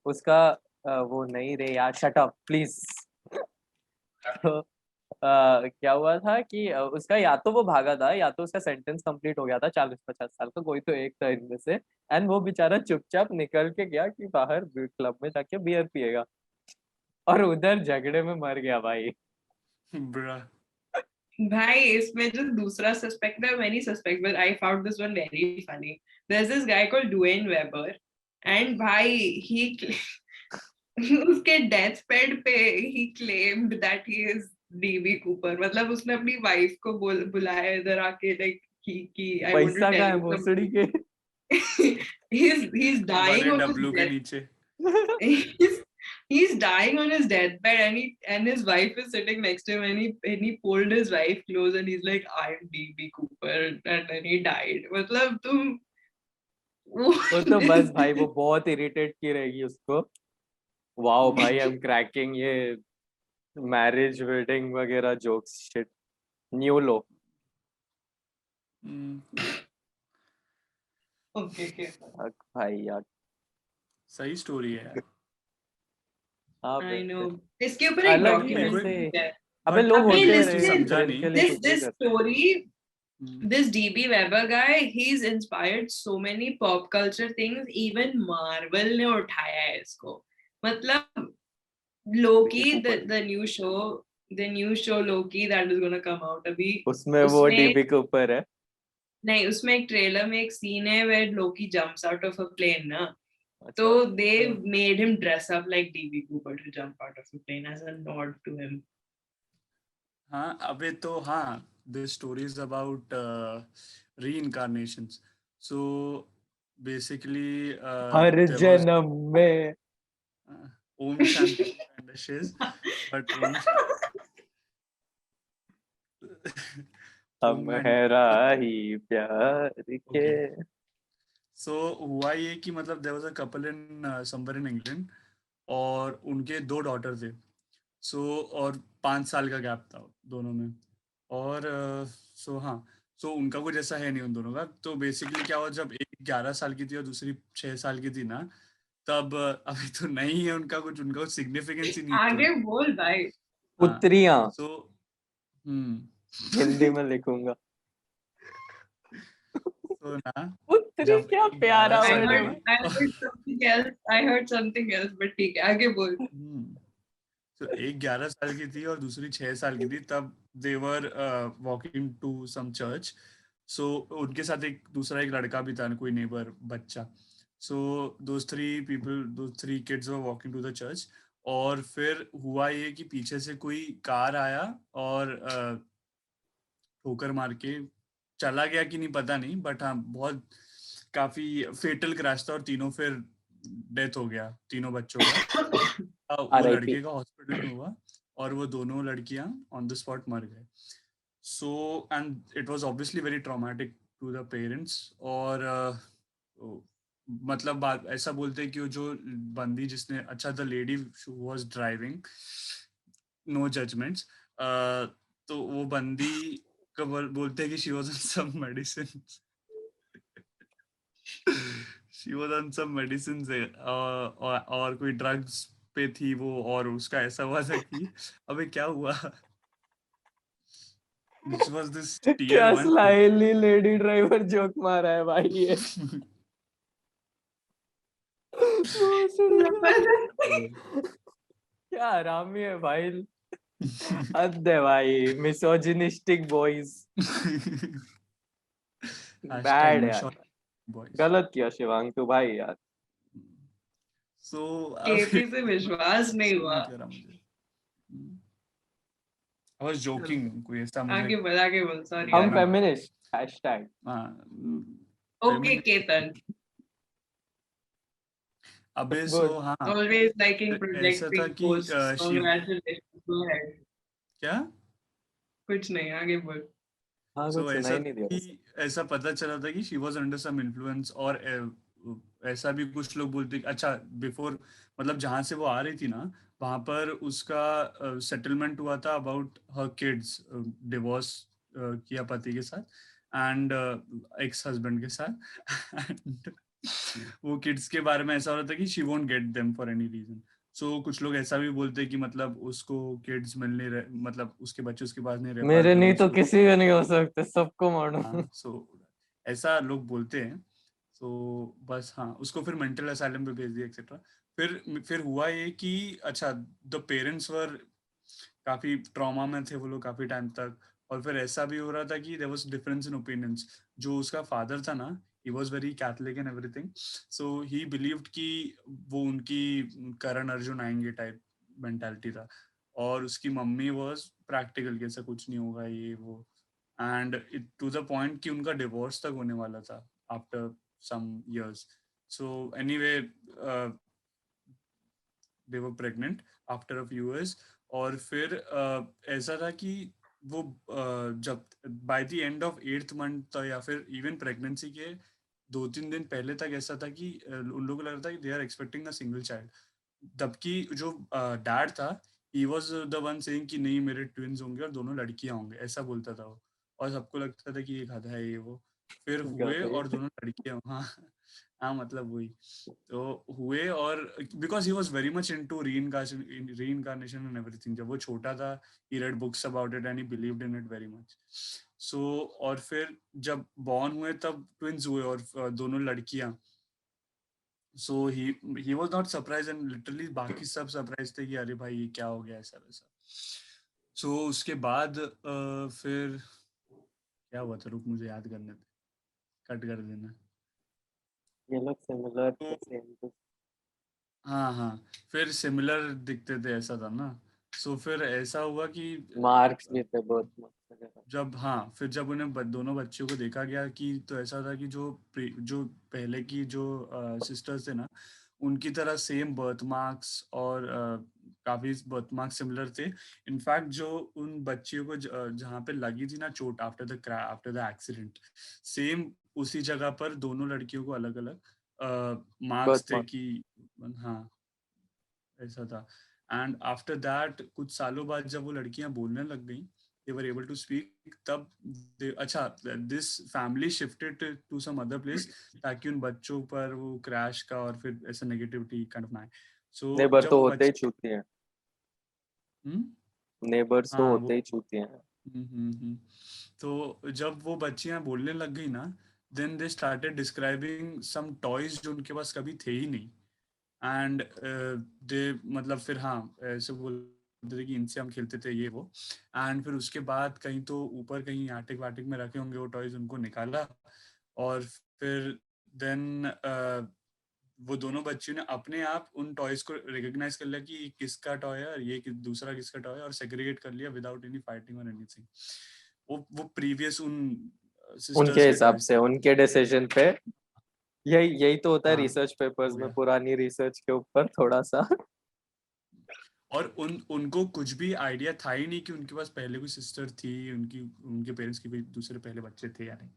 उसका वो नहीं रे यार, शट अप प्लीज। तो क्या हुआ था कि उसका या तो वो भागा था या तो उसका सेंटेंस कंप्लीट हो गया था 40-50 साल का, कोई तो एक था इनमें से। एंड वो बेचारा चुपचाप निकल के गया कि बाहर क्लब में जाके बियर पिएगा, और उधर झगड़े में मर गया भाई। भाई इसमें जो दूसरा suspect, there are many suspects, but I found this one very funny. There's this guy called Dwayne Weber, and भाई he उसके डेथ बेड पे he claimed that he is DB Cooper. मतलब उसने अपनी वाइफ को बुलाया इधर आके, like कि I want to tell you something. He's dying on his death. He's dying on his deathbed, and his wife is sitting next to him, and he pulled his wife close, and he's like, I'm DB Cooper, and then he died. मतलब तुम वो तो बस भाई वो बहुत irritate की रहेगी उसको। वाओ भाई, आई एम क्रैकिंग ये मैरिज वेडिंग वगैरह जोक्स शिट, न्यू लो। Okay, okay. भाई यार सही स्टोरी है यार। हाँ I बे, know. इसके ऊपर एक अलग ही मेरे को documentary है. अबे बट लोग अबे होते हैं मोस्टली रे listen, समझा थ्रिल नहीं। के लिए this कुछ भी this करते हैं। story, hmm, this DB Weber guy, he's inspired so many pop culture things. Even Marvel ने उठाया है इसको. मतलब Loki, the new show Loki that is gonna come out अभी. उसमें वो डीबी के ऊपर है। नहीं, उसमें एक ट्रेलर में एक सीन है where Loki jumps out of a plane ना. अच्छा So they made him dress up like DB Cooper to jump out of the plane as a nod to him. हाँ अबे तो हाँ, the story is about reincarnations. So basically her there was जन्म में Om Shanti kind of shiz, but Om हम and है राही प्यार के। okay. So हुआ ये कि मतलब there was a couple in somewhere in England और उनके 2 डॉटर थे। सो और 5 साल का गैप था दोनों में। और हाँ, सो उनका कुछ ऐसा है नहीं उन दोनों का। तो बेसिकली क्या हुआ, जब एक 11 साल की थी और दूसरी 6 साल की थी ना, तब अभी तो नहीं है उनका कुछ सिग्निफिकेंस ही नहीं थी। आगे बोल भाई. हाँ, पुत्रियां सो हिंदी में लिखूंगा। तो ना पुत्री जब क्या एक 11 प्यारा I साल वर्ड है heard भाई। की I heard something else. I heard something else, but ठीक है, आगे बोल. तो एक 11 साल की थी और दूसरी 6 साल की थी, तब देवर वॉकिंग टू सम चर्च। सो उनके साथ एक लड़का भी था, कोई नेबर बच्चा। सो दो three kids were walking to the church. और फिर हुआ ये कि पीछे से कोई कार आया और ठोकर मार के चला गया कि नहीं पता नहीं, बट हाँ बहुत काफी फेटल क्रैश था और तीनों फिर डेथ हो गया तीनों बच्चों का। वो आरआईपी। लड़के का हॉस्पिटल में हुआ और वो दोनों लड़कियां ऑन द स्पॉट मर गए। So and it was obviously very traumatic to the parents. और मतलब बात ऐसा बोलते हैं कि वो जो बंदी जिसने, अच्छा the lady was driving, no judgements, तो वो बंदी का बोलते हैं कि she was on some medicine she was on some medicine से और कोई ड्रग्स पे थी वो। और उसका ऐसा हुआ था कि अबे क्या हुआ, which was this tier क्या 1 स्लाइली लेडी ड्राइवर जोक मारा है भाई ये। क्या हरामी है भाई। हद है भाई, मिसोजिनिस्टिक बॉयज। Hashtag बैड यार, mature boys. गलत किया शिवांग तू भाई यार। So केपी से विश्वास नहीं हुआ. नहीं करा मुझे। I was joking, कोई ऐसा आगे मुझे बोल. Sorry. हम गाना। Feminist hashtag. हाँ Okay, Ketan. अबे सो गुड। हाँ Always liking ऐसा था projecting कि posts. Shiv Congratulations. Go ahead. क्या कुछ नहीं, आगे बोल. हाँ कुछ सो सुनाई ऐसा नहीं दिया बस। कि ऐसा पता चला था कि she was under some influence. और ऐसा भी कुछ लोग बोलते अच्छा बिफोर, मतलब जहाँ से वो आ रही थी ना, वहाँ पर उसका सेटलमेंट हुआ था अबाउट हर किड्स, डिवोर्स किया पति के साथ एंड एक्स हस्बैंड के साथ And वो किड्स के बारे में ऐसा हो रहा था कि she won't get them for any reason. So कुछ लोग ऐसा भी बोलते हैं कि मतलब उसको किड्स मिल नहीं रहे, मतलब उसके बच्चे उसके पास नहीं रह पा रहे, मेरे तो वो नहीं तो उसको किसी का नहीं हो सकते, सबको मारो। हाँ सो ऐसा लोग बोलते हैं। सो बस हाँ, उसको फिर मेंटल असाइलम पे भेज दिया एक्सेट्रा। फिर हुआ ये कि अच्छा द पेरेंट्स वर काफी ट्रॉमा में थे वो लोग काफी टाइम तक। और फिर ऐसा भी हो रहा था कि there was difference in opinions. जो उसका फादर था ना, he was very Catholic and everything. So he believed कि वो उनकी करण अर्जुन आएंगे टाइप मेंटालिटी था। और उसकी मम्मी वाज प्रैक्टिकल कि ऐसा कुछ नहीं होगा ये वो। एंड टू द पॉइंट कि उनका डिवोर्स तक होने वाला था after some years. So anyway they were pregnant after a few years. और फिर ऐसा था कि वो जब by the end of 8th month या फिर इवन प्रेगनेंसी के 2-3 दिन पहले तक ऐसा था कि उन लोगों को लग रहा था कि they are expecting a single child. जबकि जो डैड था, he was the one saying कि नहीं मेरे ट्विंस होंगे और दोनों लड़कियां होंगे, ऐसा बोलता था वो। और सबको लगता था कि ये गधा है ये वो। फिर हुए गधे। और दोनों लड़कियां, हाँ हाँ मतलब वही तो हुए। और because he was very much into reincarnation and everything, जब वो छोटा था he read books about it and he believed in it very much. So और फिर जब बॉर्न हुए तब ट्विंस हुए और दोनों लड़कियां। So he was not surprised and literally बाकी सब सरप्राइज थे कि अरे भाई ये क्या हो गया ऐसा वैसा। So उसके बाद फिर क्या हुआ था, रुक मुझे याद करने दे, कट कर देना। ये लोग सिमिलर तो सेम। हाँ हाँ फिर सिमिलर दिखते थे ऐसा था ना। सो फिर ऐसा हुआ कि मार्क्स भी थे बहुत मस्त। जब हाँ फिर जब उन्हें दोनों बच्चों को देखा गया कि तो ऐसा था कि जो पहले की जो सिस्टर्स थे ना उनकी तरह सेम बर्थ मार्क्स और काफी बर्थ मार्क्स सिमिलर थे। इनफैक्ट जो उन बच्चियों को जहाँ पे लगी थी ना चोट आफ्टर द एक्सीडेंट, सेम उसी जगह पर दोनों लड़कियों को अलग अलग मार्क्स बहुत थे मस्त। कि हाँ ऐसा था। एंड आफ्टर दैट कुछ सालों बाद जब वो लड़कियां बोलने लग गई, they were able to speak, तब अच्छा this family shifted to some other place ताकि उन बच्चों पर वो क्रैश का और फिर ऐसा नेगेटिविटी काइंड ऑफ ना आए। सो नेबर जब तो वो होते ही बच्चे छूती हैं। हम्म नेबर्स तो हाँ वो होते ही छूती हैं। तो जब वो बच्चियां बोलने लग गई ना, then they started describing some toys जो उनके पास कभी थे ही नहीं। एंड दे मतलब फिर हाँ ऐसे बोलते थे कि इनसे हम खेलते थे ये वो। एंड फिर उसके बाद कहीं तो ऊपर कहीं आटिक वाटिक में रखे होंगे वो टॉयज, उनको निकाला। और फिर देन वो दोनों बच्चियों ने अपने आप उन टॉयज को रिकॉग्नाइज कर लिया कि ये किसका टॉय है और ये दूसरा किसका टॉय है, और सेग्रीगेट कर लिया विदाउट एनी फाइटिंग और एनीथिंग। वो प्रीवियस उन उनके सिस्टर्स के हिसाब टॉयज से थे। उनके डिसीजन पे। यही यही तो होता है हाँ रिसर्च पेपर्स हो में, गया। पुरानी रिसर्च के ऊपर थोड़ा सा। और उनको कुछ भी आइडिया था ही नहीं कि उनके पास पहले कोई सिस्टर थी, उनकी उनके पेरेंट्स की कोई दूसरे पहले बच्चे थे या नहीं।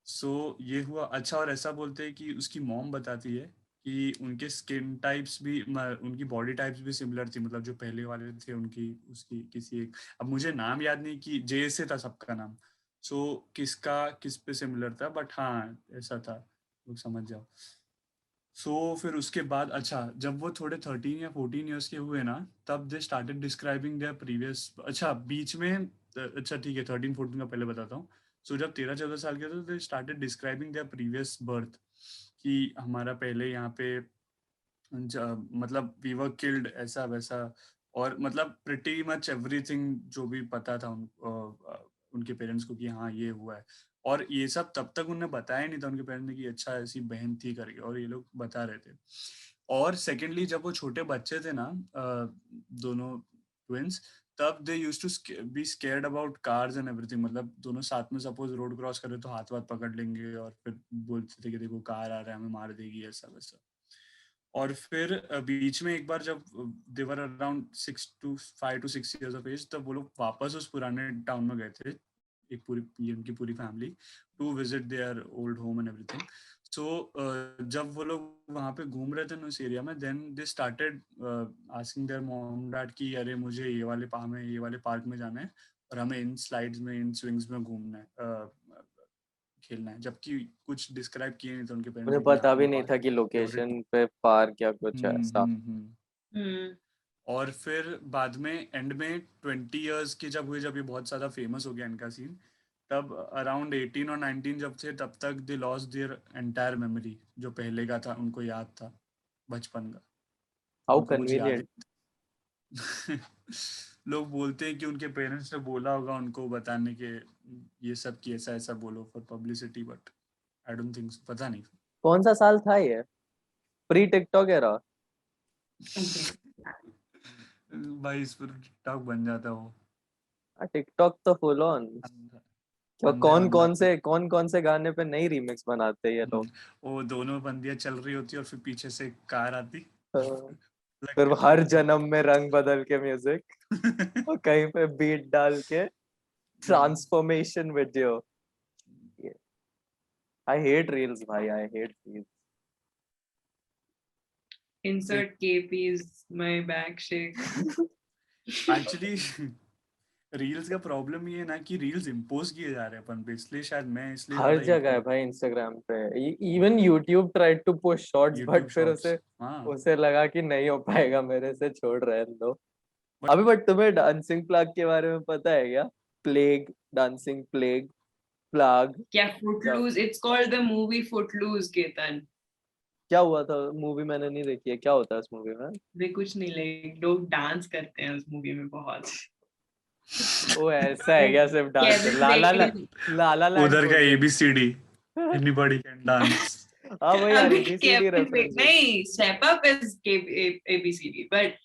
सो ये हुआ। अच्छा और ऐसा बोलते हैं कि उसकी मॉम बताती है कि उनके स्किन टाइप्स भी उनकी बॉडी टाइप्स भी सिमिलर थी, मतलब जो पहले वाले थे उनकी उसकी किसी एक, अब मुझे नाम याद नहीं कि जे से था सबका नाम। सो किसका किस पे सिमिलर था, बट हाँ ऐसा था, लोग समझ जाओ। सो फिर उसके बाद अच्छा जब वो थोड़े 13 या 14 ईयर्स के हुए ना, तब दे स्टार्टेड डिस्क्राइबिंग देयर प्रीवियस, अच्छा बीच में अच्छा ठीक है 13-14 का पहले बताता हूँ। सो जब 13-14 साल के थे दे started describing there previous birth, कि हमारा पहले यहाँ पे मतलब वी वर किल्ड ऐसा वैसा। और मतलब प्रिटी मच एवरीथिंग जो भी पता था उनके पेरेंट्स को कि हाँ ये हुआ है। और ये सब तब तक उन्हें बताया नहीं था उनके पेरेंट्स ने कि अच्छा ऐसी बहन थी करके, और ये लोग बता रहे थे। और सेकेंडली जब वो छोटे बच्चे थे ना दोनों ट्विंस, तब they used to be scared about cars and everything, मतलब दोनों साथ में सपोज रोड क्रॉस कर रहे तो हाथ वाथ पकड़ लेंगे और फिर बोलते थे कि देखो कार आ रहा है हमें मार देगी ऐसा वैसा। और फिर बीच में एक बार जब they were around 5 to 6 years of age, तब वो लोग वापस उस पुराने टाउन में गए थे, एक पूरी उनकी पूरी family, to visit their old home and everything. So जब वो लोग वहाँ पे घूम रहे थे ना उस एरिया में, then they started asking their mom dad कि अरे मुझे ये वाले पार्क में जाना है और हमें इन स्लाइड्स में इन स्विंग्स में घूमना है, खेलना है। जबकि कुछ डिस्क्राइब किए नहीं थे उनके पेरेंट्स मुझे ने कि पता हाँ भी ये नहीं पार्क था कि फेवरेट। लोकेशन पे पार्क या कुछ ऐसा। हम्म। Hmm. और फिर बाद में एंड में 20 ईयर्स के जब हुए, जब ये बहुत ज़्यादा फेमस हो गया इनका सीन, तब अराउंड 18 और 19 जब थे तब तक दे लॉस देयर एंटायर मेमोरी, जो पहले का था उनको याद था बचपन का, हाउ उनको कुछ याद ही कन्वीनियंट। नहीं था। लोग बोलते हैं कि उनके पेरेंट्स ने बोला होगा उनको बताने के ये सब कि ऐसा ऐसा बोलो for publicity, but I don't think, पता नहीं। कौन सा साल था ये? Pre TikTok era? Okay. भाई इस पर टिकटॉक बन जाता वो टिकटॉक तो फुल ऑन। अंधा अंधे बंदा। कौन कौन से गाने पे नई रीमिक्स बनाते हैं ये लोग। वो दोनों बंदियां चल रही होती और फिर पीछे से कार आती हाँ, लग फिर के वो हर डांस जन्म में रंग बदल के म्यूजिक और कहीं पे बीट डाल के transformation video. I hate reels भाई, I hate reels. Insert KP's my back shake. Actually reels का प्रॉब्लम ये है ना कि रील्स इम्पोज किए जा रहे हैं अपन पे, इसलिए शायद मैं इसलिए हर ज्यादा जगह है भाई, इंस्टाग्राम पे, even YouTube tried to push shorts, YouTube but फिर शॉर्ट्स। उसे हाँ उसे लगा कि नहीं हो पाएगा मेरे से, छोड़ रहे हैं दो। बट अभी बट तुम्हें डांसिंग प्लाग के बारे में पता है क्या? प्लेग, डांसिंग प्लेग, प्लाग, क्या क्या Footloose? It's called the movie Footloose, Ketan. क्या हुआ था? मूवी मैंने नहीं देखी है, क्या होता है उस मूवी में? वे कुछ नहीं, लोग डांस करते हैं उस मूवी में बहुत। वो ऐसा है वो क्या, सिर्फ डांस? केविन ला बेकन, ला लैंड उधर का बोल ABCD, रहे। Anybody can dance. हाँ भाई, यार अभी एबीसीडी केविन बेक रेफरेंसेस। नहीं, Step Up is ABCD, but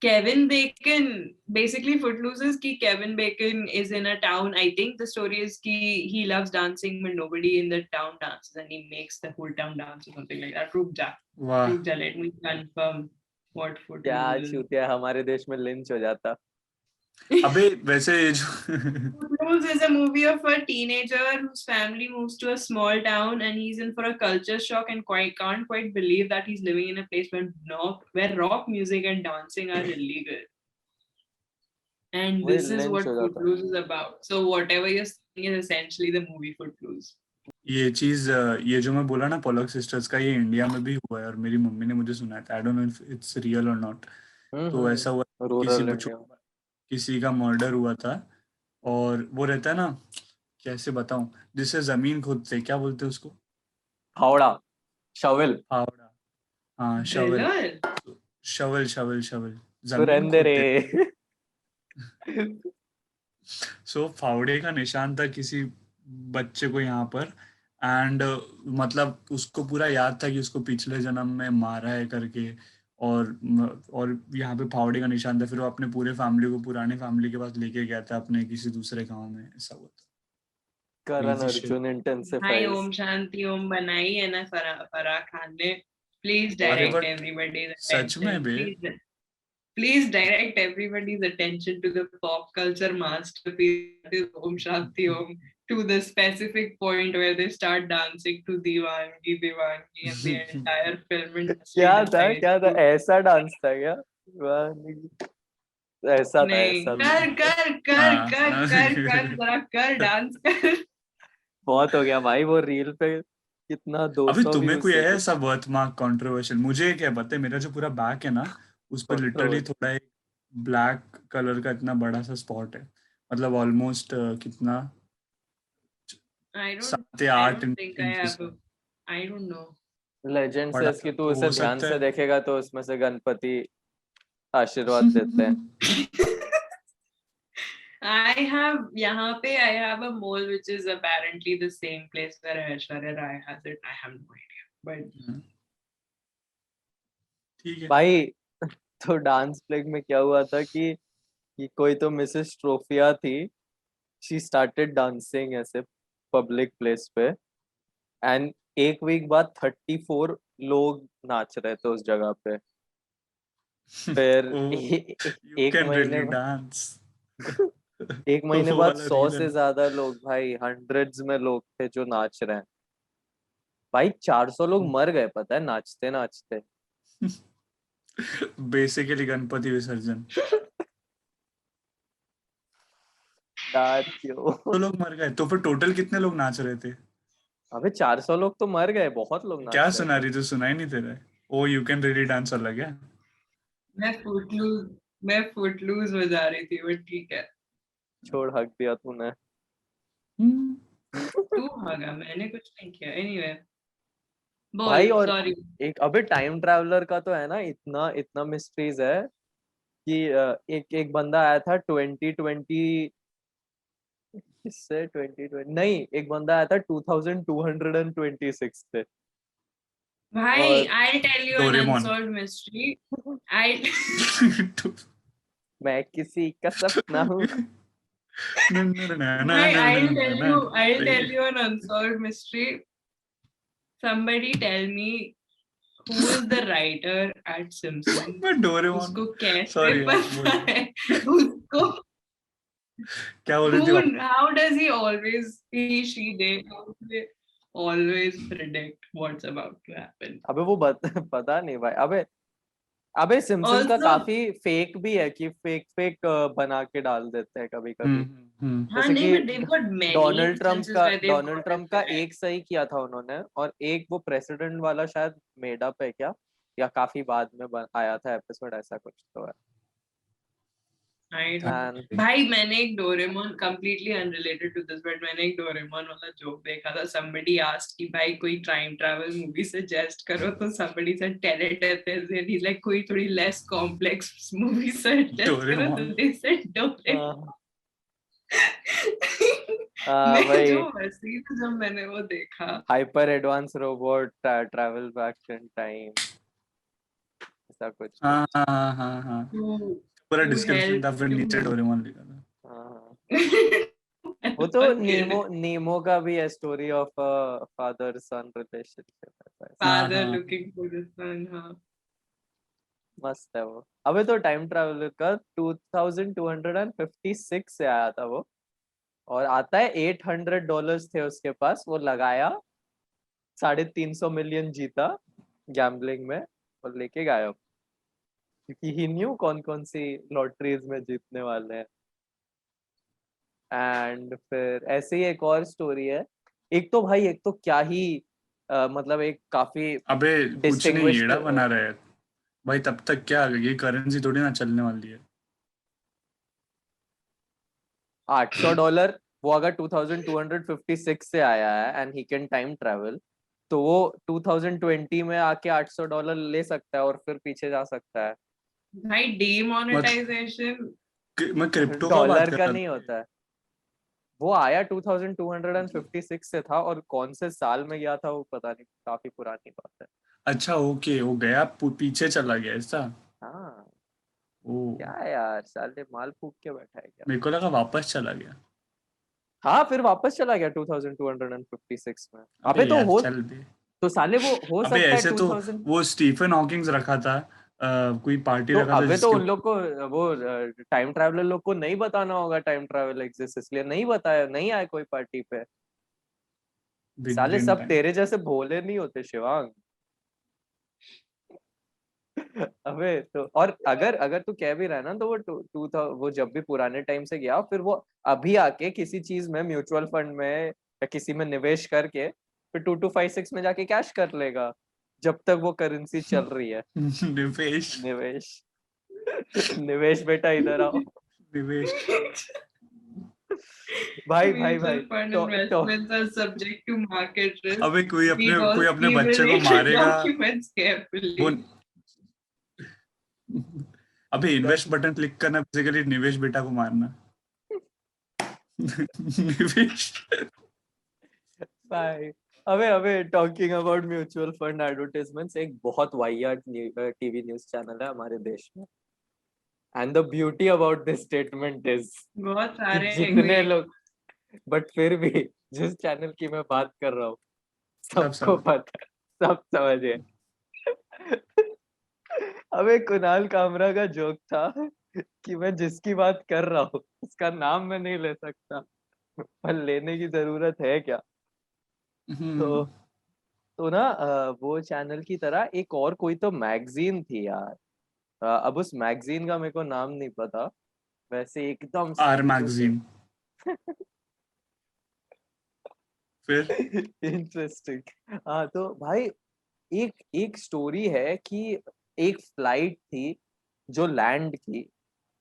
Kevin Bacon, basically Footloose is ki Kevin Bacon is in a town. I think the story is ki he loves dancing, but nobody in the town dances, and he makes the whole town dance or something like that. वाह। Ruk ja, let me confirm what क्या Footloose is. चूतिया, हमारे देश में lynch हो जाता। अबे वैसे जो Footloose is a movie of a teenager whose family moves to a small town, and he's in for a culture shock and can't quite believe that he's living in a place where rock music and dancing are illegal. And वही this is lynch what हो जाता। Footloose is about. So whatever you're saying is essentially the movie Footloose. ये चीज ये जो मैं बोला ना पोलक सिस्टर्स का, ये इंडिया में भी हुआ है और मेरी मम्मी ने मुझे सुनाया था। आई don't know if it's real और नॉट। तो ऐसा हुआ किसी रूरल इंडिया। किसी का मर्डर हुआ था, और वो रहता है ना, कैसे बताऊं, जिससे जमीन खोदते, क्या बोलते हैं उसको? हावड़ा, शवल। फावड़ा। हाँ shovel. Driller? Shovel shovel shovel, जमीन सुरेंद्र खोदते। रे। सो फावड़े का निशान था किसी बच्चे को यहाँ पर। एंड मतलब उसको पूरा याद था कि उसको पिछले जन्म में मारा है करके। और यहाँ पे फावड़े का निशान था। फिर वो अपने पूरे फैमिली को, पुराने फैमिली के पास लेके गया था अपने किसी दूसरे गांव में। ऐसा हुआ था। Karan crazy shit. Arjun Hi, intensifies. Om Shanti Om बनाई है ना Farah Khan ने. Please अरे direct बट everybody's सच में attention. Bay, Please direct everybody's attention to the pop culture masterpiece that is Om Shanti Om, to the specific point where they start dancing to Diwangi Diwangi, and the entire film industry decides क्या था, to ऐसा dance था क्या? ऐसा था, नहीं, ऐसा था। हाँ। जरा कर डांस कर. बहुत हो गया भाई, वो रील पे कितना अभी 200 तुम्हें व्यूज कोई थे है कुछ। ऐसा बर्थमार्क कंट्रोवर्शियल? मुझे क्या पता है, मेरा जो पूरा बैक है ना, उस पर लिटरली कंट्रोवर्सी। थोड़ा एक ब्लैक कलर का इतना बड़ा सा स्पॉट है। मतलब ऑलमोस्ट कितना, I don't 7 या 8 think I इंचेस have का। I don't know. लेजेंड बड़ा सेज कि था तू तो उसे हो ध्यान सकता से है। देखेगा तो उसमें से गणपति आशीर्वाद देते हैं। I have a mole which is apparently the same place where Aishwarya Rai has it. I have no idea. But ठीक है। भाई तो डांस प्लेग में क्या हुआ था कि कोई तो मिसेस ट्रोफिया थी, शी स्टार्टेड डांसिंग ऐसे पब्लिक प्लेस पे, एंड एक वीक बाद 34 लोग नाच रहे थे उस जगह पे। फिर ओ, यू एक कैन महीने रियली डांस। एक महीने वो बाद वाला 100 रील है से ना। ज्यादा लोग, भाई हंड्रेड्स में लोग थे जो नाच रहे हैं। भाई 400 लोग मर गए पता है, नाचते नाचते। बेसिकली गणपति विसर्जन। यार क्यों? तो लोग मर गए, तो फिर टोटल कितने लोग नाच रहे थे? अबे 400 लोग तो मर गए, बहुत लोग क्या नाच रहे सुना थे। रही थी, सुनाई नहीं दे रहा है? ओ यू कैन रियली डांस वाला क्या? मैं footloose मैं footloose बजा रही थी, but ठीक है. छोड़, हक दिया तूने। तू भागा, मैंने कुछ नहीं किया. Anyway, भाई बोल. और Sorry. एक अबे टाइम ट्रैवलर का तो है ना, इतना इतना मिस्ट्रीज है कि एक एक बंदा आया था 2020, किससे 2020 नहीं, एक बंदा आया था 2226 से। भाई, और I'll tell you an Doraemon. unsolved mystery. I मैं किसी का सपना हूँ। Bhai, I'll tell you an unsolved mystery. Somebody tell me who is the writer at Simpsons? मैं डोरेमोन। उसको कैसे सॉरी यार, पता बोलो। है? उसको क्या बोल रही थी वापस? how does he always, how do they always predict what's about to happen? अबे वो पता नहीं भाई। अबे अबे सिम्पसन्स का Also, काफी फेक भी है कि फेक बना के डाल देते हैं कभी कभी, हाँ जैसे नहीं, कि but they've got many instances where they've Donald got it Trump का correct. एक सही किया था उन्होंने, और एक वो प्रेसिडेंट वाला शायद मेड अप है क्या, या काफी बाद में आया था एपिसोड, ऐसा कुछ तो है। I don't know. एंड भाई मैंने एक Doraemon, completely unrelated to this, but मैंने एक डोरेमोन वाला जोक देखा था. Somebody asked कि भाई कोई time travel movie suggest करो, तो somebody said Teletubbies, and he's like कोई थोड़ी less complex movie suggest करो, तो डोरेमोन। they said Doraemon. मैं जो भाई हंसी थी जब मैंने वो देखा. Hyper advance robot travel back in time, ऐसा कुछ हाँ कुछ। हाँ हाँ हाँ, to पूरा to डिस्क्रिप्शन help था, फिर नीचे to डोरेमोन लिखा था। हाँ, वो तो help a kid. नीमो का भी है, story of father sun relationship. हाँ Father हाँ looking for the son, हाँ. मस्त है वो। अबे तो टाइम ट्रैवलर का 2256 से आया था वो, और आता है $800 थे उसके पास, वो लगाया 350 मिलियन जीता गैम्बलिंग में और लेके गायब, क्योंकि ही न्यू कौन कौन सी लॉटरीज में जीतने वाले हैं। एंड फिर ऐसे ही एक और स्टोरी है, एक तो भाई एक तो क्या ही मतलब एक काफी अबे कुछ नहीं, डिस्टिंग्विश्ड येड़ा बना रहे हैं भाई, तब तक क्या, ये करेंसी थोड़ी ना चलने वाली है। $800, वो अगर 2256 से आया है and he can time travel, तो वो 2020 में आके $800 ले सकता है और फिर पीछे जा सकता है। भाई मत demonetization. मैं क्रिप्टो का बात डॉलर कर का रहा नहीं था। होता है। वो आया 2256 से था, और कौन से साल में गया था वो पता नहीं, काफी पुरानी बात है। अच्छा ओके, वो गया पीछे चला गया ऐसा। हाँ, ओ, क्या है यार, साले माल फूक के बैठा है क्या। मेरे को लगा वापस चला गया। हाँ, फिर वापस चला गया 2256 में। अबे अबे तो यार हो, चल बे। तो साले वो हो अबे सकता है ऐसे तो 2000। वो स्टीफन हॉकिंग्स रखा था, कोई पार्टी तो रखा था अबे तो जिसके उन लोग को, वो टाइम ट्रैवलर लोग को नहीं बताना होगा टाइम ट्रैवल एग्जिस्ट, इसलिए नहीं बताया, नहीं आए कोई पार्टी पे। बिग साले ब्रेन सब टाइम। तेरे जैसे भोले नहीं होते शिवांग। अबे तो, और अगर अगर तू कह भी रहा है ना, तो वो वो जब भी पुराने टाइम से गया, फिर वो अभी आके किसी चीज में, म्यूचुअल फंड में या किसी में निवेश करके फिर 2256 में जाके कैश कर लेगा, जब तक वो करेंसी चल रही है। निवेश। निवेश। निवेश बेटा इधर आओ। निवेश। भाई भाई भाई, Mutual fund तो investments are subject to market risk. अबे Read कोई all अपने बच्चे को scheme-related मारेगा। documents वो carefully. अबे इन्वेस्ट बटन क्लिक करना बेसिकली निवेश बेटा को मारना। निवेश। भाई, अबे अबे talking about mutual fund advertisements, एक बहुत वाहियात टीवी न्यूज चैनल है हमारे देश में, and the beauty about this statement is बहुत कि सारे हैं, जितने कोई लोग, बट फिर भी जिस चैनल की मैं बात कर रहा हूँ सब सबको सब पता है, सब समझे। अबे कुणाल कामरा का जोक था कि मैं जिसकी बात कर रहा हूँ उसका नाम मैं नहीं ले सकता, पर लेने की जरूरत है क्या। तो तो ना वो चैनल की तरह एक और कोई तो मैगजीन थी यार, अब उस मैगजीन का मेरे को नाम नहीं पता, वैसे एकदम आर सीधे से। मैगजीन। फिर इंटरेस्टिंग। हाँ तो भाई, एक एक स्टोरी है कि एक फ्लाइट थी जो लैंड की,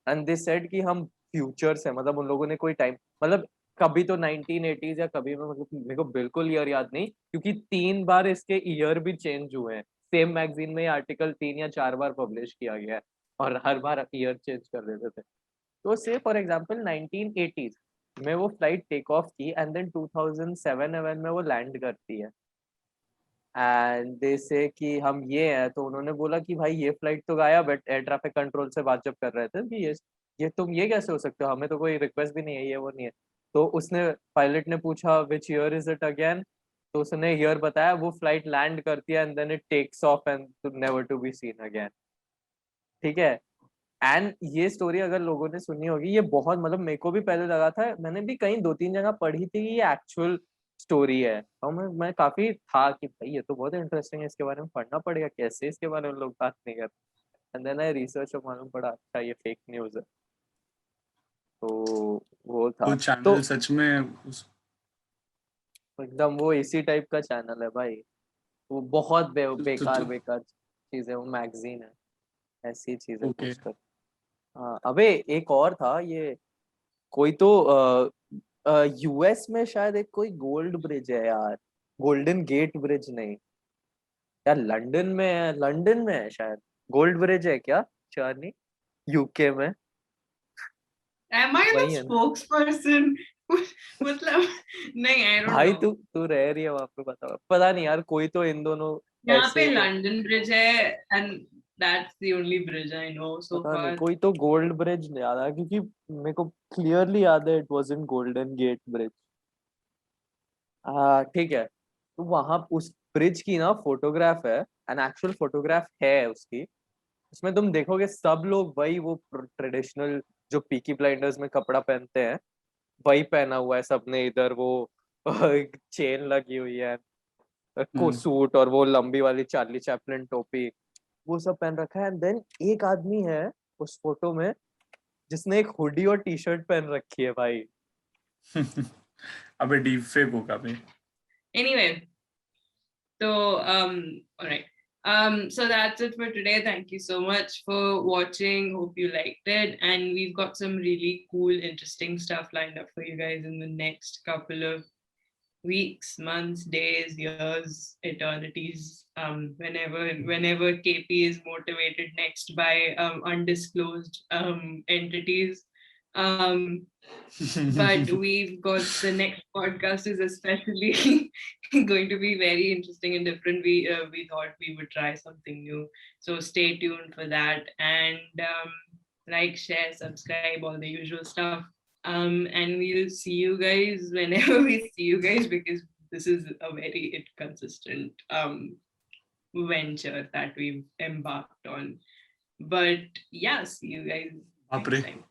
एंड दे सेड कि हम फ्यूचर से, मतलब उन लोगों ने कोई टाइम, मतलब कभी तो 1980s या कभी में, मतलब मेरे को बिल्कुल ईयर याद नहीं, क्योंकि 3 बार इसके ईयर भी चेंज हुए हैं, सेम मैगजीन में आर्टिकल 3 या 4 बार पब्लिश किया गया है, और हर बार ईयर चेंज कर देते थे। तो से फॉर एग्जांपल 1980s में वो फ्लाइट टेक ऑफ की, एंड देन 2007 में वो लैंड करती है, एंड दे से कि हम ये है, तो उन्होंने बोला कि भाई ये फ्लाइट तो गायब है, एयर ट्रैफिक कंट्रोल से बात जब कर रहे थे कि ये तुम ये कैसे हो सकते हो, हमें तो कोई रिक्वेस्ट भी नहीं है, ये वो नहीं है। तो उसने, पायलट ने पूछा which year is it again, तो उसने ईयर बताया, वो फ्लाइट लैंड करती है and then it takes off and never to be seen again. ठीक है। एंड ये स्टोरी अगर लोगों ने सुनी होगी, ये बहुत, मतलब मेरे को भी पहले लगा था, मैंने भी कहीं 2-3 जगह पढ़ी थी कि ये एक्चुअल स्टोरी है, और मैं काफी था कि भाई ये तो बहुत इंटरेस्टिंग है, इसके बारे में पढ़ना पड़ेगा, कैसे इसके बारे में लोग बात नहीं करते। एंड देन आई रिसर्च और मालूम पड़ा अच्छा ये फेक न्यूज़ है। तो वो था वो तो चैनल सच में एकदम वो इसी टाइप का चैनल है भाई। वो बहुत बेकार तो बेकार चीजें, वो मैगजीन है, ऐसी चीजें ओके पोस्ट कर। हाँ अबे एक और था ये, कोई तो यूएस में शायद एक कोई गोल्ड ब्रिज है यार, गोल्डन गेट ब्रिज नहीं यार, लंदन में है, लंदन में है शायद गोल्ड ब्रिज है क्या चार्नी, यूके में Am I the वही है ना। spokesperson? मतलब नहीं, I don't भाई तू know. तू रह रही है वहां पे, पता नहीं यार, कोई तो इन दोनों यहाँ ऐसे पे ही को, लंदन ब्रिज है and that's the only bridge I know so पता नहीं far. कोई तो गोल्ड ब्रिज याद है, क्योंकि मेरे को क्लियरली याद है it was in Golden Gate Bridge. हाँ ठीक है, तो वहां उस ब्रिज की ना फोटोग्राफ है, एन एक्चुअल फोटोग्राफ है उसकी। उसमें तुम देखोगे सब लोग वही वो ट्रेडिशनल जो पीकी ब्लाइंडर्स में कपड़ा पहनते हैं वही पहना हुआ है सबने, इधर वो चेन लगी हुई है, को सूट और वो लंबी वाली चार्ली चैपलिन टोपी, वो सब पहन रखा है। एंड देन एक आदमी है उस फोटो में जिसने एक हुडी और टी शर्ट पहन रखी है भाई। अबे डीप फेक होगा बे। Anyway, so all right. So that's it for today. Thank you so much for watching. Hope you liked it. And we've got some really cool, interesting stuff lined up for you guys in the next couple of weeks, months, days, years, eternities. Whenever KP is motivated next by undisclosed entities. But we've got the next podcast is especially going to be very interesting and different. We thought we would try something new, so stay tuned for that, and like, share, subscribe, all the usual stuff. And we'll see you guys whenever we see you guys, because this is a very inconsistent venture that we've embarked on. But yeah, see you guys बाप next रे time.